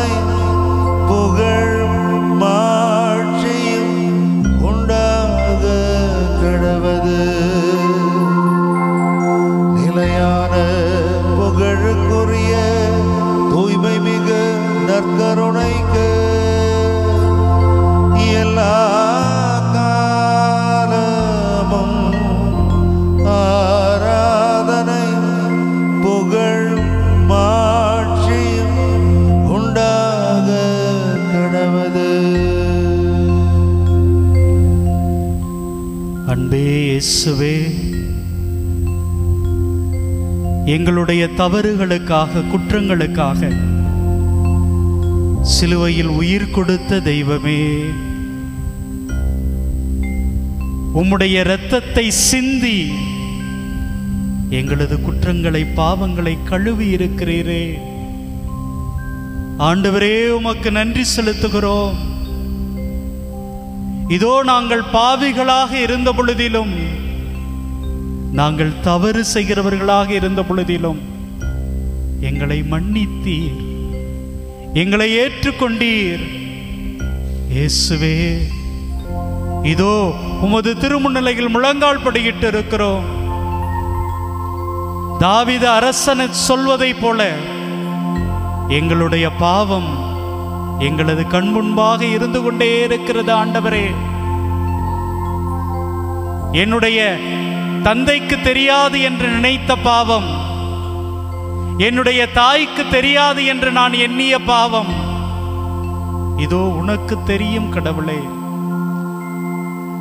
ஆராதனை புகழ் மாட்சியும் உண்டாக கடவது. நிலையான புகழுக்குரிய தூய்மை மிகு நற்கருணைக்கு எல்லா காலமும் ஆராதனை புகழ் மாட்சியும் உண்டாக கடவது. அன்பே இயேசுவே, எங்களுடைய தவறுகளுக்காக குற்றங்களுக்காக சிலுவையில் உயிர் கொடுத்த தெய்வமே, உம்முடைய இரத்தத்தை சிந்தி எங்களது குற்றங்களை பாவங்களை கழுவி இருக்கிறீரே. ஆண்டவரே, உமக்கு நன்றி செலுத்துகிறோம். இதோ நாங்கள் பாவிகளாக இருந்த பொழுதிலும், நாங்கள் தவறு செய்கிறவர்களாக இருந்த பொழுதிலும் எங்களை மன்னித்தீர், எங்களை ஏற்றுக்கொண்டீர். இயேசுவே, இதோ உமது திருமுன்னிலையில் முழங்கால் படியிட்டு இருக்கிறோம். தாவீது அரசன் சொல்வதைப் போல எங்களுடைய பாவம் எங்களது கண் முன்பாக இருந்து கொண்டே இருக்கிறது. ஆண்டவரே, என்னுடைய தந்தைக்கு தெரியாது என்று நினைத்த பாவம், என்னுடைய தாய்க்கு தெரியாது என்று நான் எண்ணிய பாவம், இதோ உனக்கு தெரியும் கடவுளே.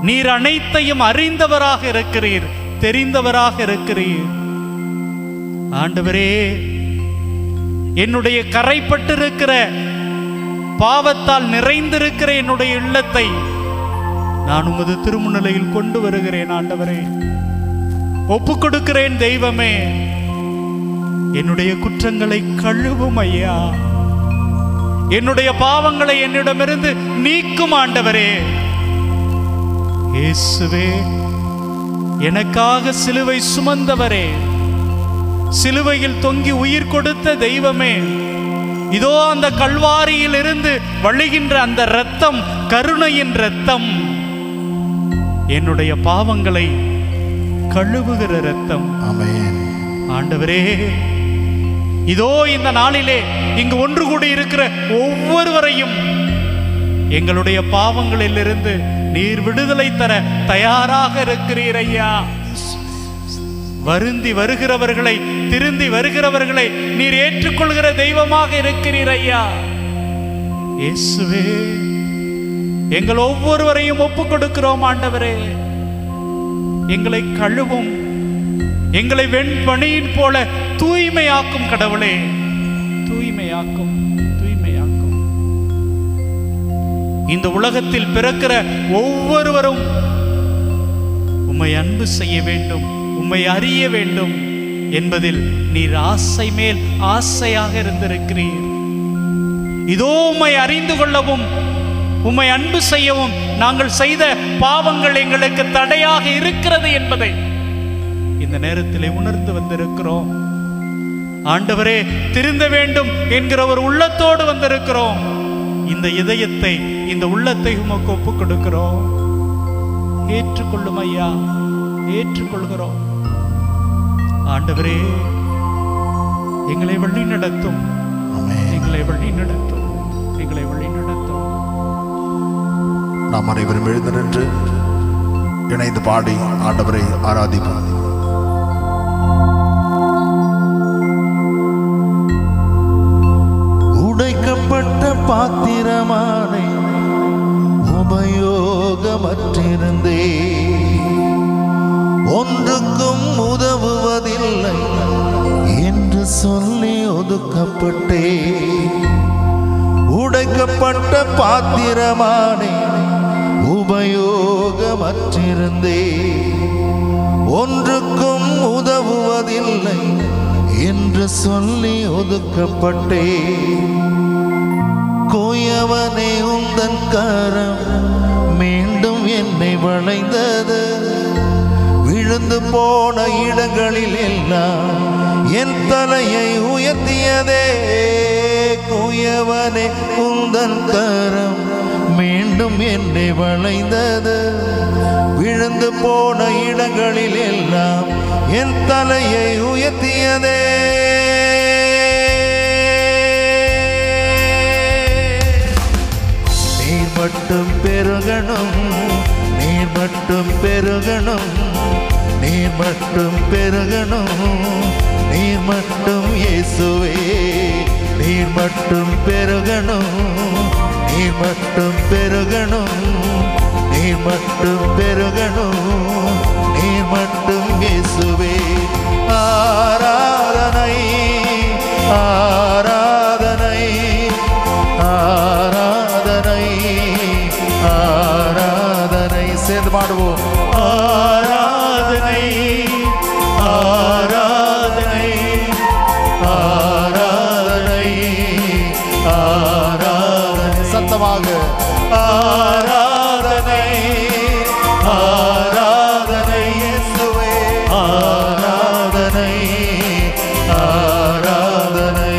நீர் அனைத்தையும் அறிந்தவராக இருக்கிறீர், தெரிந்தவராக இருக்கிறீர். ஆண்டவரே, என்னுடைய கரைப்பட்டிருக்கிற பாவத்தால் நிறைந்திருக்கிற என்னுடைய இல்லத்தை நான் உமது திருமுன்னிலையில் கொண்டு வருகிறேன். ஆண்டவரே, ஒப்புக் கொடுக்கிறேன். தெய்வமே, என்னுடைய குற்றங்களை கழுவும் ஐயா. என்னுடைய பாவங்களை என்னிடமிருந்து நீக்கும் ஆண்டவரே. இயேசுவே, எனக்காக சிலுவை சுமந்தவரே, சிலுவையில் தொங்கி உயிர் கொடுத்த தெய்வமே, இதோ அந்த கல்வாரியில் இருந்து வழிகின்ற அந்த இரத்தம், கருணையின் இரத்தம், என்னுடைய பாவங்களை கழுவுகிற இரத்தம். ஆமென். ஆண்டவரே, இதோ இந்த நாளிலே இங்கு ஒன்று கூடி இருக்கிற ஒவ்வொருவரையும் எங்களுடைய பாவங்களில் இருந்து நீர் விடுதலை தர தயாராக இருக்கிறீர் ஐயா. வருந்தி வருகிறவர்களை, திருந்தி வருகிறவர்களை நீர் ஏற்றுக்கொள்கிற தெய்வமாக இருக்கிறீர் ஐயா. இயேசுவே, எங்கள் ஒவ்வொருவரையும் ஒப்புக் கொடுக்கிறோம். ஆண்டவரே, எங்களை கழுவும், எங்களை வெண்பனியின் போல தூய்மையாக்கும் கடவுளே. தூய்மையாக்கும், தூய்மையாக்கும். இந்த உலகத்தில் பிறக்கிற ஒவ்வொருவரும் உம்மை அன்பு செய்ய வேண்டும், உம்மை அறிய வேண்டும் என்பதில் நீர் ஆசை மேல் ஆசையாக இருந்திருக்கிறீர். இதோ உம்மை அறிந்து கொள்ளவும், உம்மை அன்பு செய்யவும் நாங்கள் செய்த பாவங்கள் எங்களுக்கு தடையாக இருக்கிறது என்பதை இந்த நேரத்திலே உணர்ந்து வந்திருக்கிறோம். ஆண்டவரே, திருந்த வேண்டும் என்கிற ஒரு உள்ளத்தோடு வந்திருக்கிறோம். இந்த இதயத்தை, இந்த உள்ளத்தை உமக்கு ஒப்புக் கொடுக்கிறோம். ஏற்றுக்கொள்ளும் ஐயா, ஏற்றுக்கொள்கிறோம். ஆண்டவரே, எங்களை வழி நடத்தும், எங்களை வழி நடத்தும், எங்களை வழி நடத்தும். நாம் அனைவரும் எழுந்து நின்று இணைந்து பாடி ஆண்டவரை ஆராதிப்போம். உடைக்கப்பட்ட பாத்திரமானே, உபயோகமற்றிருந்தே, ஒன்றுக்கும் உதவுவதில்லை என்று சொல்லி ஒதுக்கப்பட்டே. உடைக்கப்பட்ட பாத்திரமானே, உபயோகமற்றிருந்தே, ஒன்றுக்கும் உதவுவதில்லை என்று சொல்லி ஒதுக்கப்பட்டே. கோயவனே, உந்தன் கரம் மீண்டும் என்னை வளைந்தது, விழுந்து போன இடங்களில் எல்லாம் என் தலையை உயர்த்தியதே. தூயவனே உந்தன் கரம் மீண்டும் என்னை வளைந்தது. விழுந்து போன இடங்களில் எல்லாம் என் தலையை உயர்த்தியதே. நீர் மட்டும் பெருகணும், நீர் மட்டும் பெருகணும், நீர் மட்டும் பெருகணும், நீர் மட்டும் இயேசுவே. நீர் மட்டும் பெருகணும், நீர் மட்டும் பெருகணும், நீர் மட்டும் பெருகணும், நீர் மட்டும் இயேசுவே. ஆராதனை ஆராதனை ஆராதனை ஆராதனை. சேர்ந்து பாடுவோம். ஆராதனை ஆராதனை ஆராதனை ஆராதனை. சத்தமாக ஆராதனை ஆராதனை இயேசுவே. ஆராதனை ஆராதனை.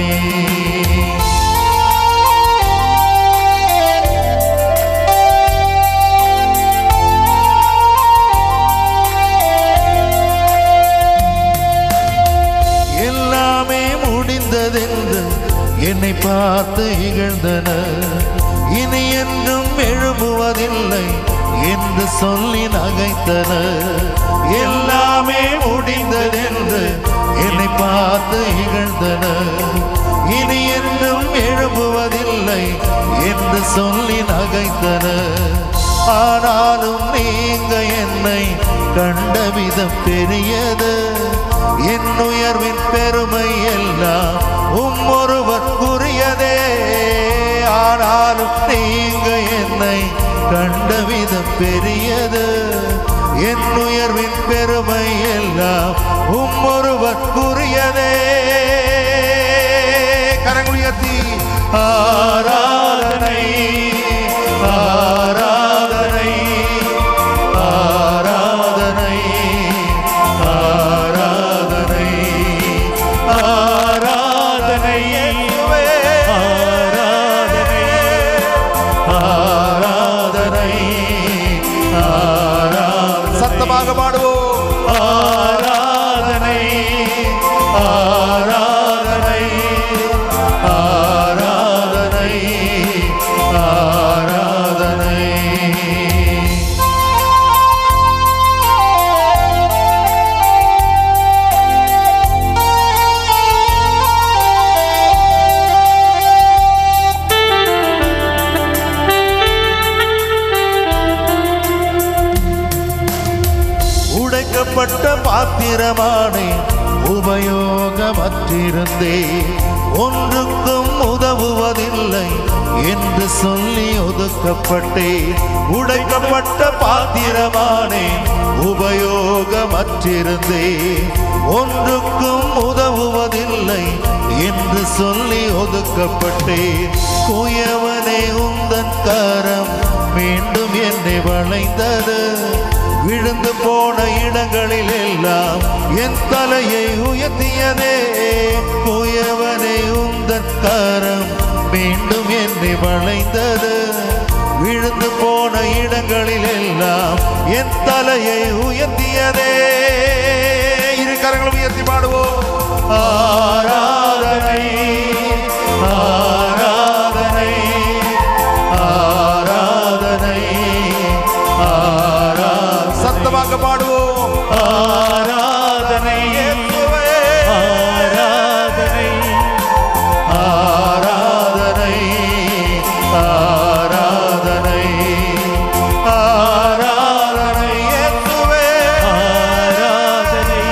எல்லாமே முடிந்ததென்று என்னை பார்த்து இகழ்ந்தனர். இனி என்றும் எழும்புவதில்லை என்று சொல்லி நகைத்தனர். எல்லாமே முடிந்ததென்று என்னை பார்த்து இகழ்ந்தனர். இனி என்றும் எழும்புவதில்லை என்று சொல்லி நகைத்தனர். ஆனாலும் நீங்க என்னை கண்ட விதம் பெரியது. என் உயர்வின் பெருமை எல்லாம் ஒருவருக்குரியதே. ஆனாலும் நீங்க என்னை கண்ட விதம் பெரியது. என் உயர்வின் பெருமை எல்லாம் ஒருவருக்குரியதே. கரங்கள் உயர்த்தி ஆராதனை ஆராதனை ஆராதனை ஆராதனை ஆராதனை ஆராதனை ஆராதனை ஆராதனை. சத்தமாக பாடுவோம். ஆராதனை ஆராதனை ஆராதனை ஆராதனை. உடைக்கப்பட்ட பாத்திரமானே உபயோகமற்றிருந்தே. ஒன்றுக்கும் உதவுவதில்லை என்று சொல்லி ஒதுக்கப்பட்டேன். உடைக்கப்பட்ட பாத்திரமானே உபயோகமற்றிருந்தே. ஒன்றுக்கும் உதவுவதில்லை என்று சொல்லி ஒதுக்கப்பட்டேன். குயவனே உந்தன் கரம் மீண்டும் என்னை வளைந்தது. விழுந்து போன இடங்களில் எல்லாம் என் தலையை உயர்த்தியதே. குயவனே உந்தன் கரம் மீண்டும் என்னை வளைந்தது. விழுந்து போன இடங்களில் எல்லாம் என் தலையை உயர்த்தியதே. இரு கரங்களும் உயர்த்தி பாடுவோம். ஆராதனை ஆராதனை ஆராதனை ஆராதனை. சத்தமாக பாடுவோம். ஆராதனை ஆராதனை ஆராதனை ஆராதனை ஆராதனை இயேசுவே. ஆராதனை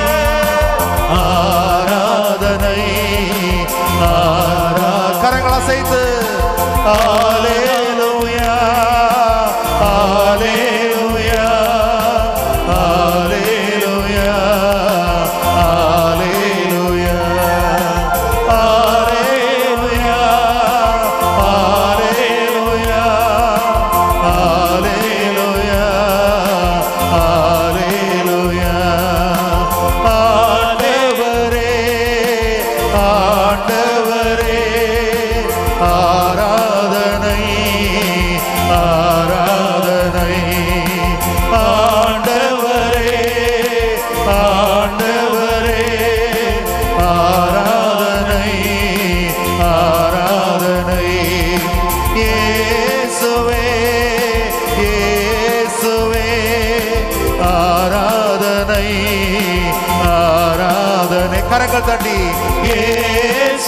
ஆராதனை ஆராதனை. கரங்களை அசைத்து ஹல்லேலூயா ஹல்லேலூயா ஹல்லேலூயா ஹல்லேலூயா ஹல்லேலூயா ஹல்லேலூயா ஹல்லேலூயா ஹல்லேலூயா. ஆண்டவரே ஆண்டவரே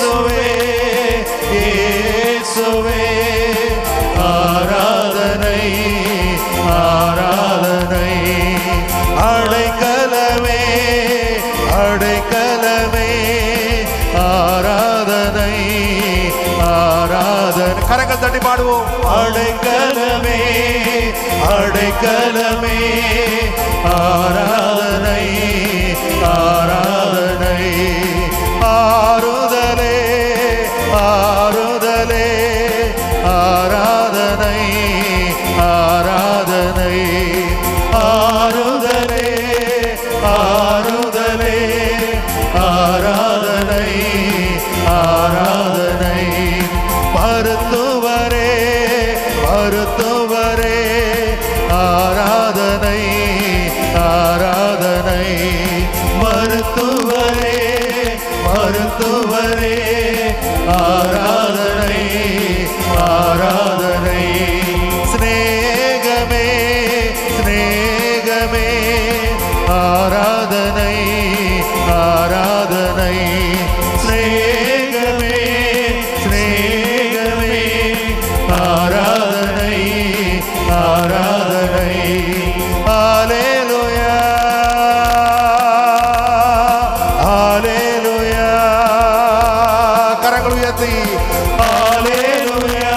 இயேசுவே இயேசுவே ஆராதனை ஆராதனை அடைக்கலமே அடைக்கலமே ஆராதனை ஆராதனை கரங்கள் தட்டி பாடுவோம் அடைக்கலமே அடைக்கலமே ஆராதனை ஆராதனை ஆறுதலே ஆறுதலே ஆராதனை ஆராதனை ஆறுதலே ஆறுதலே ஆராதனை ஆராதனை மருத்துவரே மருத்துவரே ஆராதனை ஆராதனை மருத்துவரே மருத்துவரே ஆராதனை ஆராதனை ஸ்நேகமே ஸ்நேகமே ஆராதனை ஆராதனை ஸ்நேகமே ஸ்நேகமே ஆராதனை ஆராதனை ஹல்லேலூயா ஹல்லேலூயா கரங்கள் உயர்த்தி ஹல்லேலூயா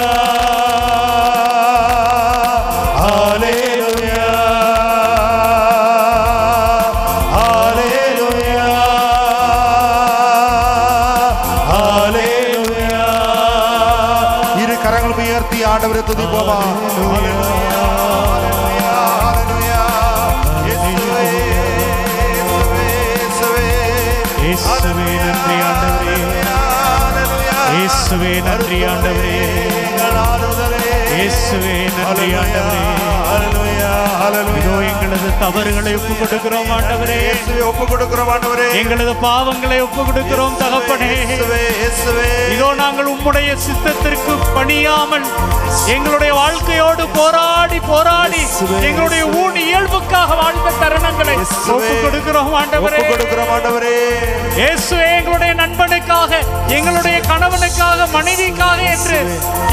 ஹல்லேலூயா ஹல்லேலூயா ஹல்லேலூயா இரு கரங்கள் உயர்த்தி ஆண்டவரை துதிப்போமா இயேசுவே நன்றி ஆண்டவரே இயேசுவே நன்றி ஆண்டவரே இயேசுவே நன்றி ஆண்டவரே இதோ எங்களது தவறுகளை ஒப்புக் கொடுக்கிறோம் ஆண்டவரே ஒப்புக் கொடுக்கிறோம் ஆண்டவரே எங்களது பாவங்களை ஒப்புக் கொடுக்கிறோம் தகப்பனே இதோ நாங்கள் உம்முடைய சித்தத்திற்கு பணியாமல் எங்களுடைய வாழ்க்கையோடு போராடி போராடி எங்களுடைய ஊன் இயல்புக்காக வாழ்ந்த தருணங்களை ஒப்புக் கொடுக்கிறோம் ஆண்டவரே இயேசுவே எங்களுடைய நண்பனுக்காக எங்களுடைய கணவனுக்காக மனைவிக்காக என்று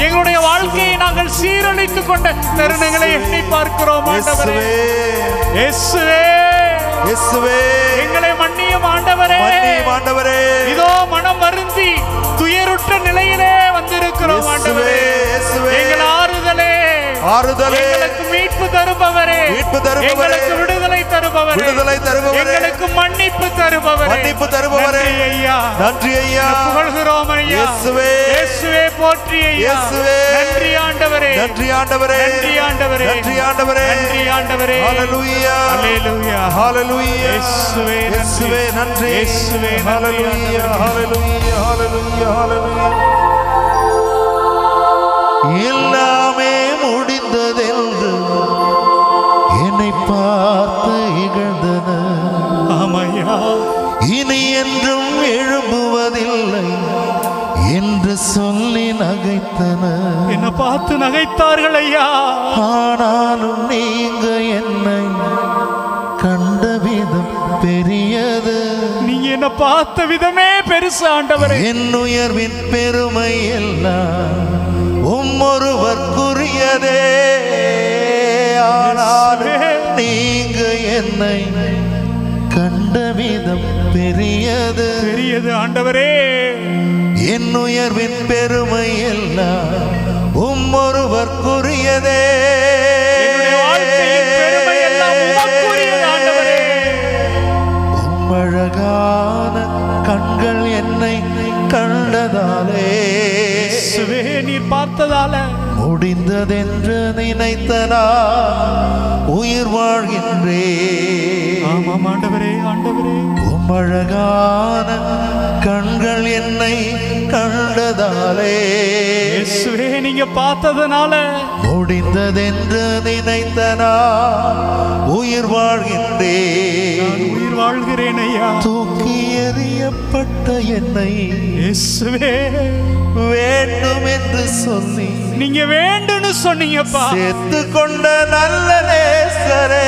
எங்களுடைய வாழ்க்கையை நாங்கள் சீரழித்துக் கொண்ட தருணங்களை எண்ணி பார்க்கிறோம் ஆண்டவரே இயேசுவே இயேசுவே எங்களை மன்னியும் ஆண்டவரே ஆண்டவரே இதோ மனம் வருந்தி துயருற்ற நிலையிலே வந்திருக்கிறோம் ஆண்டவரே எங்கள் ஆறுதலே ஆறுதலே எங்களுக்கு மீட்பு தருபவரே மீட்பு தருபவரே எங்களுக்கு விடுதலை தருபவரே விடுதலை தருபவரே எங்களுக்கு மன்னிப்பு தருபவரே மன்னிப்பு தருபவரே நன்றி ஐயா நன்றி ஐயா புகழ்கிறோம் ஐயா இயேசுவே இயேசுவே போற்றி ஐயா இயேசுவே நன்றி ஆண்டவரே நன்றி ஆண்டவரே நன்றி ஆண்டவரே நன்றி ஆண்டவரே நன்றி ஆண்டவரே ஹல்லேலூயா ஹல்லேலூயா ஹல்லேலூயா இயேசுவே இயேசுவே நன்றி இயேசுவே ஹல்லேலூயா ஹல்லேலூயா ஹல்லேலூயா ஹல்லேலூயா எல்லாமே முடிந்ததென்று என்னை பார்த்து இகழ்ந்தனர் ஆமையா இனி என்றும் எழும்புவதில்லை என்று சொல்லி நகைத்தனர் என்ன பார்த்து நகைத்தார்கள் ஐயா ஆனாலும் நீங்க என்னை கண்ட விதம் பெரியது நீங்க என்ன பார்த்த விதமே பெருசு ஆண்டவரே என் உயர்வின் பெருமை எல்லாம் உம்மொருவர்க்குரியதே ஆனாலும் நீங்க என்னை கண்ட விதம் பெரியது பெரியது ஆண்டவரே என் உயர்வின் பெருமை எல்லாம் உம்மொருவர்க்குரியதே உம்மழகான கண்கள் என்னை கண்டதாலே நீர் பார்த்ததால முடிந்ததென்று நினைத்தனா உயிர் வாழ்கின்றே ஆமாம் ஆண்டவரே ஆண்டவரே உம்மழகான கண்கள் என்னை கண்டதாலே இயேசுவே நீங்க பார்த்ததனால முடிந்ததென்று நினைத்தனா உயிர் வாழ்கின்றே உயிர் வாழ்கிறேன் ஐயா தூக்கி எறியப்பட்ட என்னை இயேசுவே வேண்டும் என்று சொல்லி நீங்க வேண்டும்னு சொன்னீங்கப்பா சேர்த்து கொண்ட நல்ல நேசரே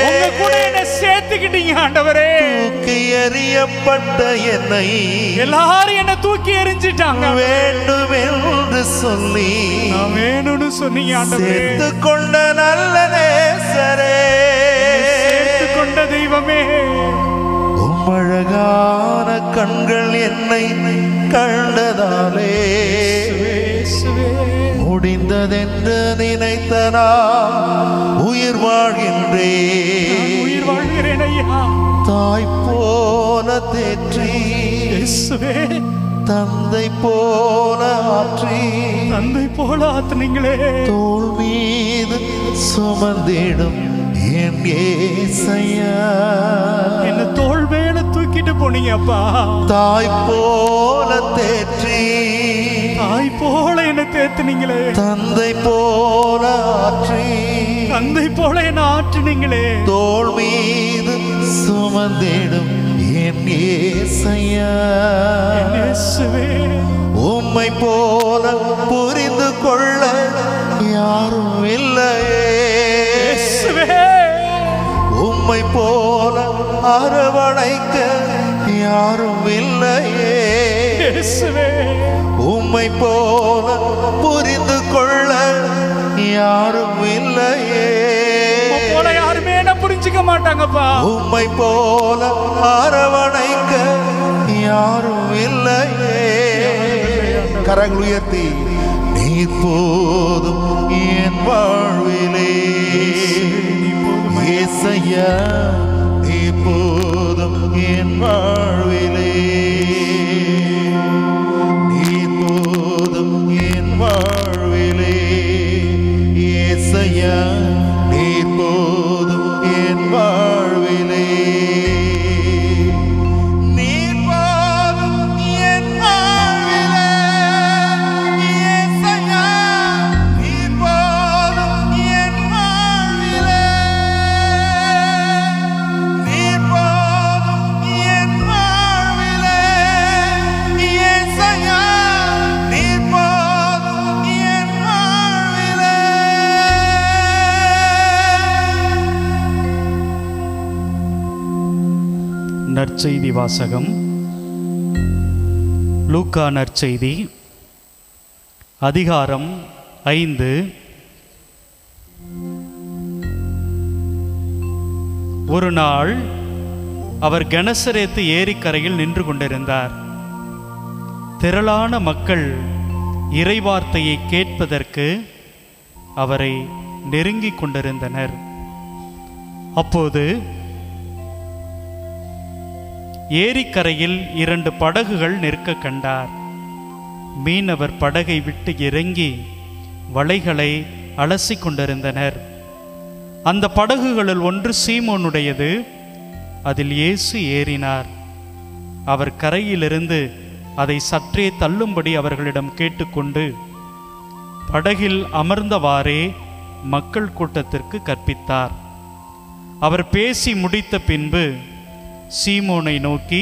உங்க கூட என்ன சேர்த்துக்கிட்டீங்க ஆண்டவரே தூக்கி எறியப்பட்ட என்னை எல்லாரும் என்ன தூக்கி எறிஞ்சிட்டாங்க. வேண்டும் என்று சொல்லி நான் வேணும்னு சொன்னீங்க ஆண்டவரே. சேர்த்து கொண்ட நல்ல நேசரே, சேர்த்து கொண்ட தெய்வமே, அழகான கண்கள் என்னை கண்டதாலே முடிந்ததென்று நினைத்தனா உயிர் வாழ்கின்றேன். உயிர் வாழ்கிறேன் ஐயா. தாய் போல தேற்றி தந்தை போல ஆற்றி, தந்தை போல ஆத்துனீங்களே. தோள் மீது சுமந்திடும் என் ஏசையா, என்ன தோள் மேல தூக்கிட்டு போனீங்க அப்பா. தாய் போல தேற்றி, தாய் போல என்ன தேத்துனீங்களே. தந்தை போல ஆற்றி, தந்தை போல என்ன ஆற்றினீங்களே. தோள் மீது சுமந்திடும் என் ஏசையா, உம்மை போல புரிந்து கொள்ள யாரும் இல்லையே. உம்மை போல அரவணைக்க யாரும் இல்லையே. உம்மை போல புரிந்து கொள்ள யாரும் இல்லையே. யாருமே என்ன புரிஞ்சுக்க மாட்டாங்கப்பா. உம்மை போல அரவணைக்க யாரும் இல்லையே. கரங்கள் உயர்த்தி, நீர் போதும் என் வாழ்விலே ஏசையா, நீர் போதும் என் வாழ்விலே, நீர் போதும் என் வாழ்விலே ஏசையா, நீர் போதும் என் வாழ்விலே, நீர் போதும் என் வாழ்விலே ஏசையா, நீர் போதும் என் வாழ்விலே, நீர் போதும் என் வாழ்விலே ஏசையா, நீர் போதும் என் வாழ்விலே. நற்செய்தி வாசகம். லூக்கா நற்செய்தி அதிகாரம் 5. ஒரு நாள் அவர் கெனசரேத்து ஏரிக்கரையில் நின்று கொண்டிருந்தார். திரளான மக்கள் இறைவார்த்தையை கேட்பதற்கு அவரை நெருங்கிக் கொண்டிருந்தனர். அப்போது ஏரிக்கரையில் 2 படகுகள் நிற்க கண்டார். மீனவர் படகை விட்டு இறங்கி வலைகளை அலசி கொண்டிருந்தனர். அந்த படகுகளில் ஒன்று சீமோனுடையது. அதில் இயேசு ஏறினார். அவர் கரையிலிருந்து அதை சற்றே தள்ளும்படி அவர்களிடம் கேட்டுக்கொண்டு படகில் அமர்ந்தவாறே மக்கள் கூட்டத்திற்கு கற்பித்தார். அவர் பேசி முடித்த பின்பு சீமோனை நோக்கி,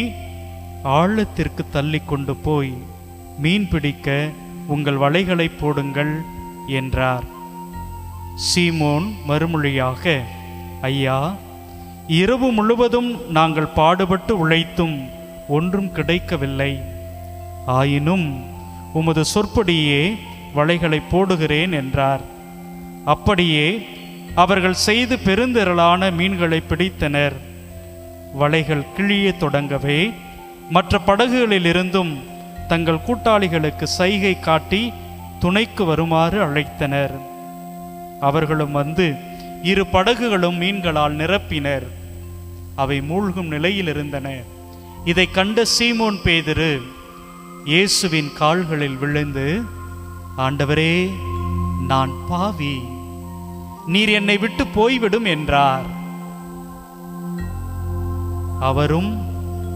ஆழத்திற்கு தள்ளி கொண்டு போய் மீன் பிடிக்க உங்கள் வலைகளை போடுங்கள் என்றார். சீமோன் மறுமொழியாக, ஐயா, இரவு முழுவதும் நாங்கள் பாடுபட்டு உழைத்தும் ஒன்றும் கிடைக்கவில்லை. ஆயினும் உமது சொற்படியே வலைகளை போடுகிறேன் என்றார். அப்படியே அவர்கள் செய்து பெருந்திரளான மீன்களை பிடித்தனர். வலைகள் கிழிய தொடங்கவே மற்ற படகுகளிலிருந்தும் தங்கள் கூட்டாளிகளுக்கு சைகை காட்டி துணைக்கு வருமாறு அழைத்தனர். அவர்களும் வந்து 2 படகுகளும் மீன்களால் நிரப்பினர். அவை மூழ்கும் நிலையில் இருந்தன. இதை கண்ட சீமோன் பேதுரு இயேசுவின் கால்களில் விழுந்து, ஆண்டவரே, நான் பாவி, நீர் என்னை விட்டு போய்விடும் என்றார். அவரும்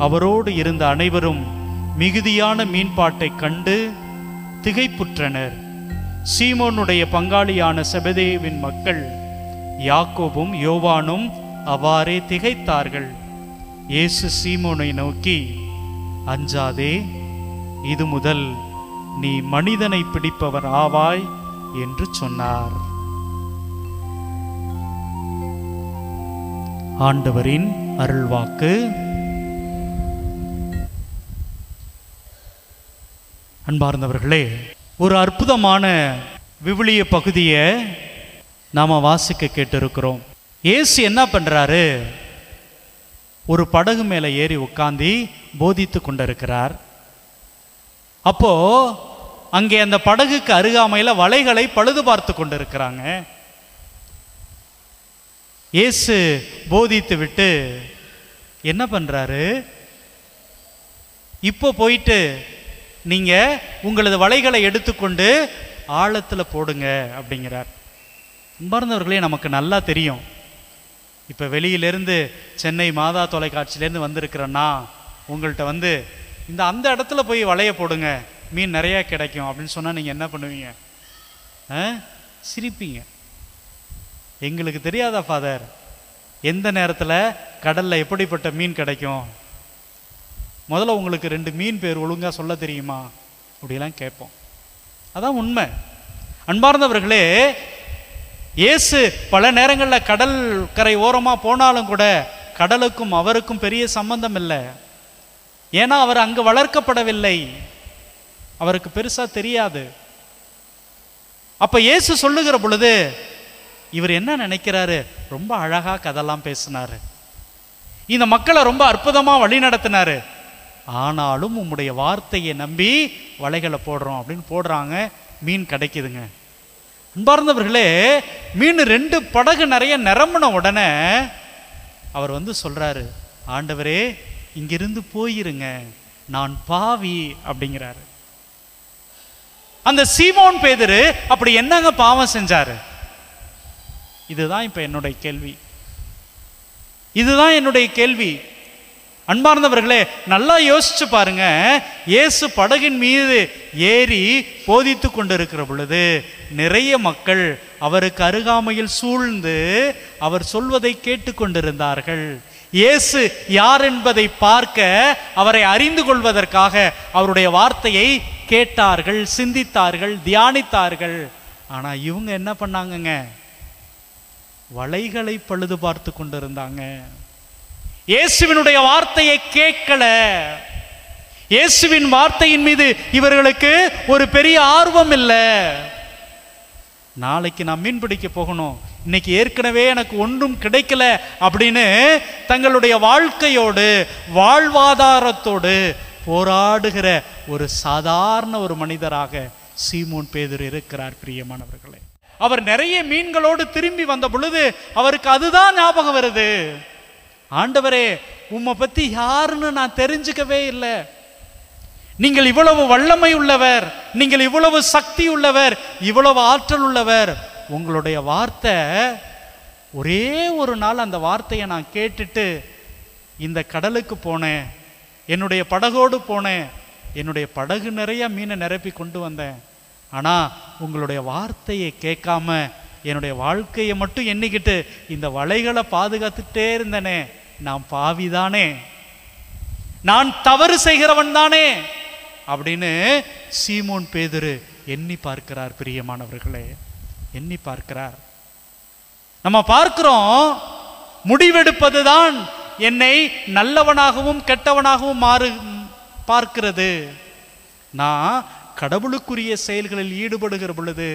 அவரோடு இருந்த அனைவரும் மிகுதியான மீன்பாட்டை கண்டு திகைப்புற்றனர். சீமோனுடைய பங்காளியான செபதேவின் மக்கள் யாக்கோபும் யோவானும் அவ்வாறே திகைத்தார்கள். இயேசு சீமோனை நோக்கி, அஞ்சாதே, இது முதல் நீ மனிதனை பிடிப்பவர் ஆவாய் என்று சொன்னார். ஆண்டவரின் அருள்வாக்கு. அன்பார்ந்தவர்களே, ஒரு அற்புதமான விவிலிய பகுதியை நாம் வாசிக்க கேட்டிருக்கிறோம். இயேசு என்ன பண்ணுறாரு? ஒரு படகு மேலே ஏறி உட்கார்ந்து போதித்து கொண்டிருக்கிறார். அப்போ அங்கே அந்த படகுக்கு அருகாமையில் வலைகளை பழுது பார்த்து கொண்டிருக்கிறாங்க. இயேசு போதித்து விட்டு என்ன பண்ணுறாரு? இப்போ போயிட்டு நீங்கள் உங்களது வலைகளை எடுத்துக்கொண்டு ஆழத்தில் போடுங்க அப்படிங்கிறார். அன்பார்ந்தவர்களே, நமக்கு நல்லா தெரியும், இப்போ வெளியிலேருந்து சென்னை மாதா தொலைக்காட்சியிலேருந்து வந்திருக்கிறேன்னா உங்கள்கிட்ட அந்த இடத்துல போய் வலையை போடுங்க, மீன் நிறையா கிடைக்கும் அப்படின்னு சொன்னால் நீங்கள் என்ன பண்ணுவீங்க? சிரிப்பீங்க. எங்களுக்கு தெரியாதா ஃபாதர், எந்த நேரத்தில் கடலில் எப்படிப்பட்ட மீன் கிடைக்கும்? முதல்ல உங்களுக்கு 2 மீன் பேர் ஒழுங்காக சொல்ல தெரியுமா அப்படிலாம் கேட்போம். அதான் உண்மை. அன்பார்ந்தவர்களே, இயேசு பல நேரங்களில் கடல் கரை ஓரமாக போனாலும் கூட கடலுக்கும் அவருக்கும் பெரிய சம்பந்தம் இல்லை. ஏன்னா அவர் அங்கு வளர்க்கப்படவில்லை, அவருக்கு பெருசாக தெரியாது. அப்போ இயேசு சொல்லுகிற பொழுது இவர் என்ன நினைக்கிறாரு? ரொம்ப அழகாக கதெல்லாம் பேசினாரு, இந்த மக்களை ரொம்ப அற்புதமாக வழி நடத்தினாரு. ஆனாலும் உம்முடைய வார்த்தையை நம்பி வலைகளை போடுறோம் அப்படின்னு போடுறாங்க, மீன் கிடைக்குதுங்க. அன்பார்ந்தவர்களே, மீன் 2 படகு நிறைய நிரம்பின உடனே அவர் சொல்றாரு, ஆண்டவரே இங்கிருந்து போயிருங்க, நான் பாவி அப்படிங்கிறாரு. அந்த சீமோன் பேதுரு அப்படி என்னங்க பாவம் செஞ்சாரு? இதுதான் இப்ப என்னுடைய கேள்வி. இதுதான் என்னுடைய கேள்வி. அன்பார்ந்தவர்களே, நல்லா யோசிச்சு பாருங்க. இயேசு படகின் மீது ஏறி போதித்து கொண்டிருக்கிற பொழுது நிறைய மக்கள் அவருக்கு அருகாமையில் சூழ்ந்து அவர் சொல்வதை கேட்டுக்கொண்டிருந்தார்கள். இயேசு யார் என்பதை பார்க்க, அவரை அறிந்து கொள்வதற்காக அவருடைய வார்த்தையை கேட்டார்கள், சிந்தித்தார்கள், தியானித்தார்கள். ஆனா இவங்க என்ன பண்ணாங்கங்க? வலைகளை பழுது பார்த்து கொண்டிருந்தாங்க. இயேசுவினுடைய வார்த்தையை கேட்கல. இயேசுவின் வார்த்தையின் மீது இவர்களுக்கு ஒரு பெரிய ஆர்வம் இல்லை. நாளைக்கு நான் மீன் பிடிக்க போகணும், இன்னைக்கு ஏற்கனவே எனக்கு ஒன்றும் கிடைக்கல அப்படின்னு தங்களுடைய வாழ்க்கையோடு வாழ்வாதாரத்தோடு போராடுகிற ஒரு சாதாரண ஒரு மனிதராக சீமோன் பேதுரு இருக்கிறார். பிரியமானவர்களே, அவர் நிறைய மீன்களோடு திரும்பி வந்த பொழுது அவருக்கு அதுதான் ஞாபகம் வருது. ஆண்டவரே, உம்மை பத்தி யாருன்னு நான் தெரிஞ்சுக்கவே இல்லை. நீங்கள் இவ்வளவு வல்லமை உள்ளவர், நீங்கள் இவ்வளவு சக்தி உள்ளவர், இவ்வளவு ஆற்றல் உள்ளவர். உங்களுடைய வார்த்தை, ஒரே ஒரு நாள் அந்த வார்த்தையை நான் கேட்டுட்டு இந்த கடலுக்கு போனேன், என்னுடைய படகோடு போனேன், என்னுடைய படகு நிறைய மீனை நிரப்பி கொண்டு வந்தேன். ஆனால் உங்களுடைய வார்த்தையை கேட்காம என்னுடைய வாழ்க்கையை மட்டும் எண்ணிக்கிட்டு இந்த வலைகளை பாதுகாத்துட்டே இருந்தனே, நான் பாவிதானே, நான் தவறு செய்கிறவன் தானே அப்படின்னு சீமோன் பேதுரு எண்ணி பார்க்கிறார். பிரியமானவர்களே, எண்ணி பார்க்கிறார். நம்ம பார்க்கிறோம், முடிவெடுப்பதுதான் என்னை நல்லவனாகவும் கெட்டவனாகவும் பார்க்கிறது. நான் கடவுளுக்குரிய செயல்களில் ஈடுபடுகிற பொழுது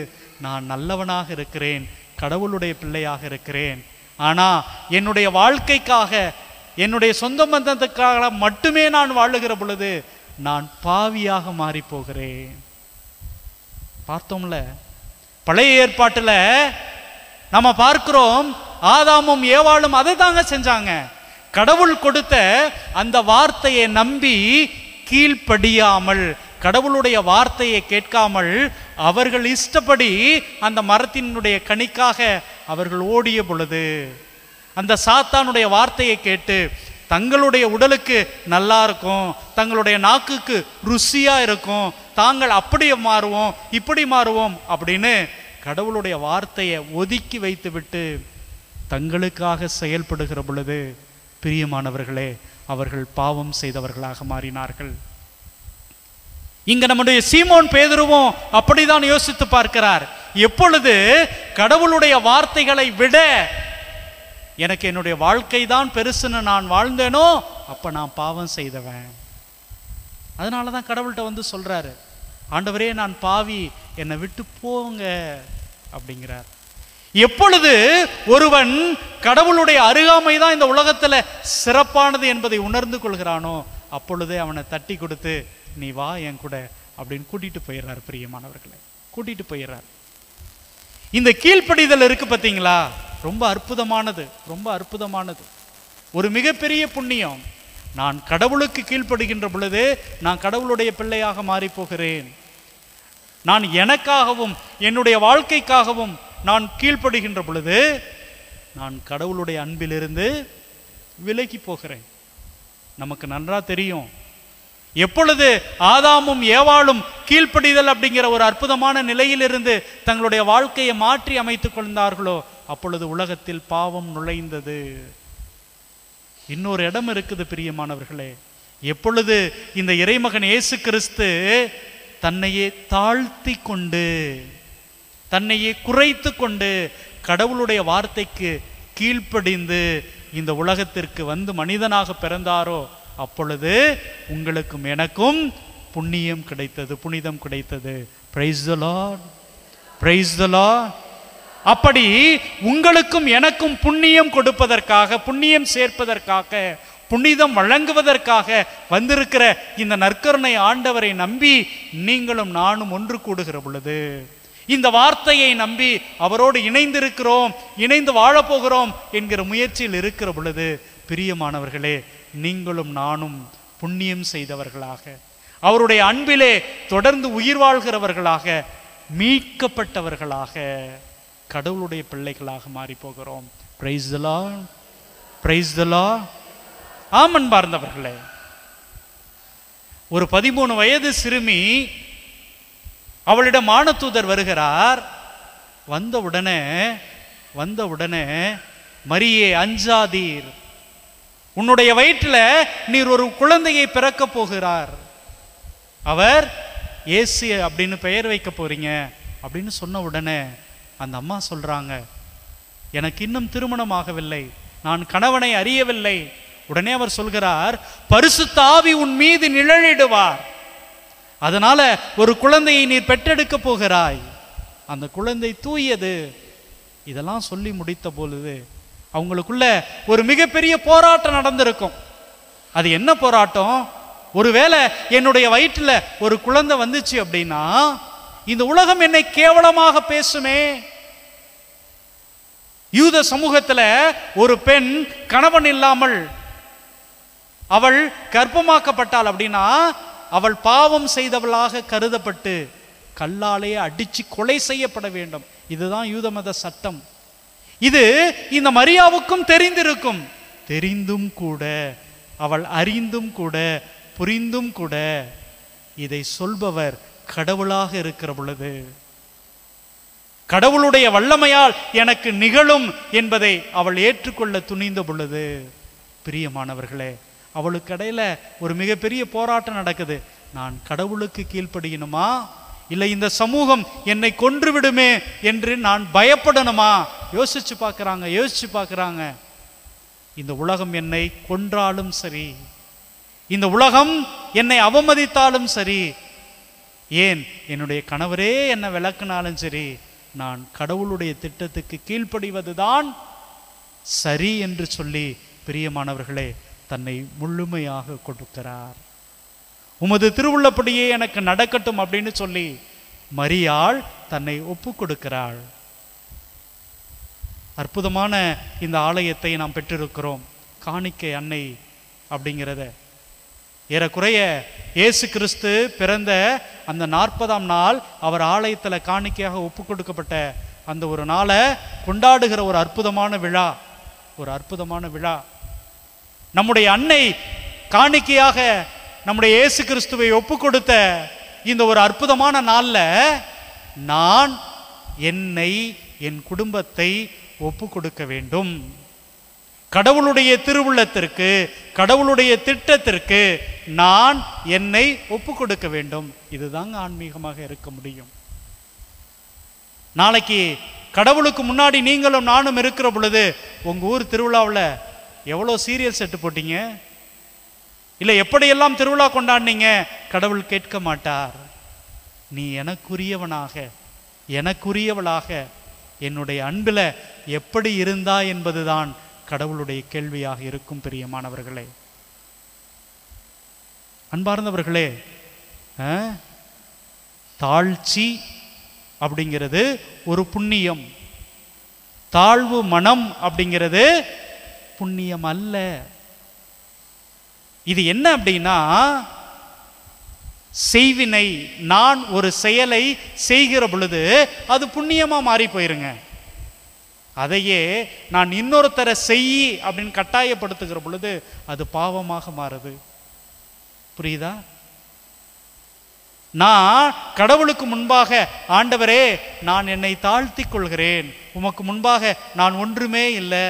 நான் நல்லவனாக இருக்கிறேன், கடவுளுடைய பிள்ளையாக இருக்கிறேன். ஆனால் என்னுடைய வாழ்க்கைக்காக, என்னுடைய சொந்த பந்தத்துக்காக மட்டுமே நான் வாழுகிற பொழுது நான் பாவியாக மாறி போகிறேன். பார்த்தோம்ல, பழைய ஏற்பாட்டில் நம்ம பார்க்கிறோம், ஆதாமும் ஏவாளும் அதை தாங்க செஞ்சாங்க. கடவுள் கொடுத்த அந்த வார்த்தையை நம்பி கீழ்ப்படியாமல், கடவுளுடைய வார்த்தையை கேட்காமல் அவர்கள் இஷ்டப்படி அந்த மரத்தினுடைய கனிக்காக அவர்கள் ஓடிய பொழுது, அந்த சாத்தானுடைய வார்த்தையை கேட்டு தங்களுடைய உடலுக்கு நல்லா இருக்கும், தங்களுடைய நாக்குக்கு ருசியா இருக்கும், தாங்கள் அப்படி மாறுவோம் இப்படி மாறுவோம் அப்படின்னு கடவுளுடைய வார்த்தையை ஒதுக்கி வைத்து விட்டு தங்களுக்காக செயல்படுகிற பொழுது, பிரியமானவர்களே, அவர்கள் பாவம் செய்தவர்களாக மாறினார்கள். இங்க நம்முடைய சீமோன் பேதுருவும் அப்படிதான் யோசித்து பார்க்கிறார். எப்பொழுது கடவுளுடைய வார்த்தைகளை விட எனக்கு என்னுடைய வாழ்க்கை தான் பெருசுன்னு நான் வாழ்ந்தேனோ அப்ப நான் பாவம் செய்தவன். அதனாலதான் கடவுள்கிட்ட சொல்றாரு, ஆண்டவரே நான் பாவி, என்னை விட்டு போங்க அப்படிங்கிறார். எப்பொழுது ஒருவன் கடவுளுடைய அருகாமை தான் இந்த உலகத்துல சிறப்பானது என்பதை உணர்ந்து கொள்கிறானோ அப்பொழுதே அவனை தட்டி கொடுத்து நீ வா என் கூட அப்படின்னு கூட்டிட்டு போயிடுறார். பிரியமானவர்களை, கூட்டிட்டு போயிடுறார். இந்த கீழ்ப்படிதல் இருக்கு பார்த்தீங்களா, ரொம்ப அற்புதமானது, ரொம்ப அற்புதமானது. ஒரு மிகப்பெரிய புண்ணியம். நான் கடவுளுக்கு கீழ்ப்படுகின்ற பொழுது நான் கடவுளுடைய பிள்ளையாக மாறி போகிறேன். நான் எனக்காகவும் என்னுடைய வாழ்க்கைக்காகவும் நான் கீழ்ப்படுகின்ற பொழுது நான் கடவுளுடைய அன்பிலிருந்து விலகி போகிறேன். நமக்கு நன்றா தெரியும், எப்பொழுது ஆதாமும் ஏவாளும் கீழ்ப்படிதல் அப்படிங்கிற ஒரு அற்புதமான நிலையிலிருந்து தங்களுடைய வாழ்க்கையை மாற்றி அமைத்துக் கொண்டார்களோ அப்பொழுது உலகத்தில் பாவம் நுழைந்தது. இன்னொரு இடம் இருக்குது பிரியமானவர்களே, எப்பொழுது இந்த இறைமகன் இயேசு கிறிஸ்து தன்னையே தாழ்த்தி கொண்டு தன்னையே குறைத்து கொண்டு கடவுளுடைய வார்த்தைக்கு கீழ்ப்படிந்து இந்த உலகத்திற்கு வந்து மனிதனாக பிறந்தாரோ அப்பொழுது உங்களுக்கும் எனக்கும் புண்ணியம் கிடைத்தது, புனிதம் கிடைத்தது. Praise the Lord, praise the Lord. அப்படி உங்களுக்கும் எனக்கும் புண்ணியம் கொடுப்பதற்காக, புண்ணியம் சேர்ப்பதற்காக, புனிதம் வழங்குவதற்காக வந்திருக்கிற இந்த நற்கருணை ஆண்டவரை நம்பி நீங்களும் நானும் ஒன்று கூடுகிற பொழுது, இந்த வார்த்தையை நம்பி அவரோடு இணைந்திருக்கிறோம், இணைந்து வாழப்போகிறோம் என்கிற முயற்சியில் இருக்கிற பொழுது பிரியமானவர்களே, நீங்களும் நானும் புண்ணியம் செய்தவர்களாக, அவருடைய அன்பிலே தொடர்ந்து உயிர் வாழ்கிறவர்களாக, மீட்கப்பட்டவர்களாக, கடவுளுடைய பிள்ளைகளாக மாறி போகிறோம். Praise the Lord, praise the Lord. Amen பார்ந்தவர்களே, ஒரு 13 வயது சிறுமி, அவளிடம் வானதூதர் வருகிறார். வந்தவுடனே மரியே அஞ்சாதீர், உன்னுடைய வயிற்றில் நீர் ஒரு குழந்தையை பிறக்க போகிறார், அவர் இயேசு அப்படின்னு பெயர் வைக்க போறீங்க அப்படின்னு சொன்ன உடனே அந்த அம்மா சொல்றாங்க, எனக்கு இன்னும் திருமணம் ஆகவில்லை, நான் கணவனை அறியவில்லை. உடனே அவர் சொல்கிறார், பரிசுத்த ஆவி உன் மீது நிழலிடுவார், அதனால ஒரு குழந்தையை நீர் பெற்றெடுக்க போகிறாய், அந்த குழந்தை தூயது. இதெல்லாம் சொல்லி முடித்த பொழுது அவங்களுக்குள்ள ஒரு மிகப்பெரிய போராட்டம் நடந்திருக்கும். அது என்ன போராட்டம்? ஒருவேளை என்னுடைய வயிற்றில் ஒரு குழந்தை வந்துச்சு அப்படின்னா இந்த உலகம் என்னை கேவலமாக பேசுமே. யூத சமூகத்தில் ஒரு பெண் கணவன் இல்லாமல் அவள் கர்ப்பமாக்கப்பட்டாள் அப்படின்னா அவள் பாவம் செய்தவளாக கருதப்பட்டு கல்லாலேயே அடிச்சு கொலை செய்யப்பட வேண்டும். இதுதான் யூத மத சட்டம். இது இந்த மரியாவுக்கும் தெரிந்திருக்கும். தெரிந்தும் கூட, அவள் அறிந்தும் கூட, புரிந்தும் கூட இதை சொல்பவர் கடவுளாக இருக்கிற பொழுது, கடவுளுடைய வல்லமையால் எனக்கு நிகழும் என்பதை அவள் ஏற்றுக்கொள்ள துணிந்த பொழுது, பிரியமானவர்களே, அவளுக்கு இடையில ஒரு மிகப்பெரிய போராட்டம் நடக்குது. நான் கடவுளுக்கு கீழ்ப்படியணுமா, இல்லை இந்த சமூகம் என்னை கொன்று விடுமே என்று நான் பயப்படணுமா? யோசிச்சு பார்க்குறாங்க. இந்த உலகம் என்னை கொன்றாலும் சரி, இந்த உலகம் என்னை அவமதித்தாலும் சரி, ஏன் என்னுடைய கணவரே என்னை விளக்குனாலும் சரி, நான் கடவுளுடைய திட்டத்துக்கு கீழ்ப்படிவதுதான் சரி என்று சொல்லி பிரியமானவர்களே தன்னை முழுமையாக கொடுக்கிறார். உமது திருவுள்ளப்படியே எனக்கு நடக்கட்டும் அப்படின்னு சொல்லி மரியாள் தன்னை ஒப்பு கொடுக்கிறாள். அற்புதமான இந்த ஆலயத்தை நாம் பெற்றிருக்கிறோம். காணிக்கை அன்னை அப்படிங்கிறத ஏறக்குறைய இயேசு கிறிஸ்து பிறந்த அந்த 40ஆம் நாள் அவர் ஆலயத்தில் காணிக்கையாக ஒப்பு கொடுக்கப்பட்ட அந்த ஒரு நாளை கொண்டாடுகிற ஒரு அற்புதமான விழா. நம்முடைய அன்னை காணிக்கையாக நம்முடைய இயேசு கிறிஸ்துவை ஒப்பு கொடுத்த இந்த ஒரு அற்புதமான நாளில் நான் என்னை, என் குடும்பத்தை ஒப்பு கொடுக்க வேண்டும். கடவுளுடைய திருவுள்ளத்திற்கு, கடவுளுடைய திட்டத்திற்கு நான் என்னை ஒப்பு கொடுக்க வேண்டும். இதுதாங்க ஆன்மீகமாக இருக்க முடியும். நாளைக்கு கடவுளுக்கு முன்னாடி நீங்களும் நானும் இருக்கிற பொழுது உங்க ஊர் திருவிழாவில் எவ்வளோ சீரியல் செட்டு போட்டீங்க, இல்லை எப்படியெல்லாம் திருவிழா கொண்டாடினீங்க, கடவுள் கேட்க மாட்டார். நீ எனக்குரியவனாக எனக்குரியவளாக என்னுடைய அன்பில் எப்படி இருந்தா என்பதுதான் கடவுளுடைய கேள்வியாக இருக்கும். பிரியமானவர்களே, அன்பார்ந்தவர்களே, தாழ்ச்சி அப்படிங்கிறது ஒரு புண்ணியம், தாழ்வு மனம் அப்படிங்கிறது புண்ணியம் அல்ல. இது என்ன அப்படின்னா, செய்வினை, நான் ஒரு செயலை செய்கிற பொழுது அது புண்ணியமா மாறி போயிருங்க. அதையே நான் இன்னொருத்தரை செய் அப்படின்னு கட்டாயப்படுத்துகிற பொழுது அது பாவமாக மாறுது. புரியுதா? நான் கடவுளுக்கு முன்பாக, ஆண்டவரே நான் என்னை தாழ்த்தி கொள்கிறேன், உமக்கு முன்பாக நான் ஒன்றுமே இல்லை.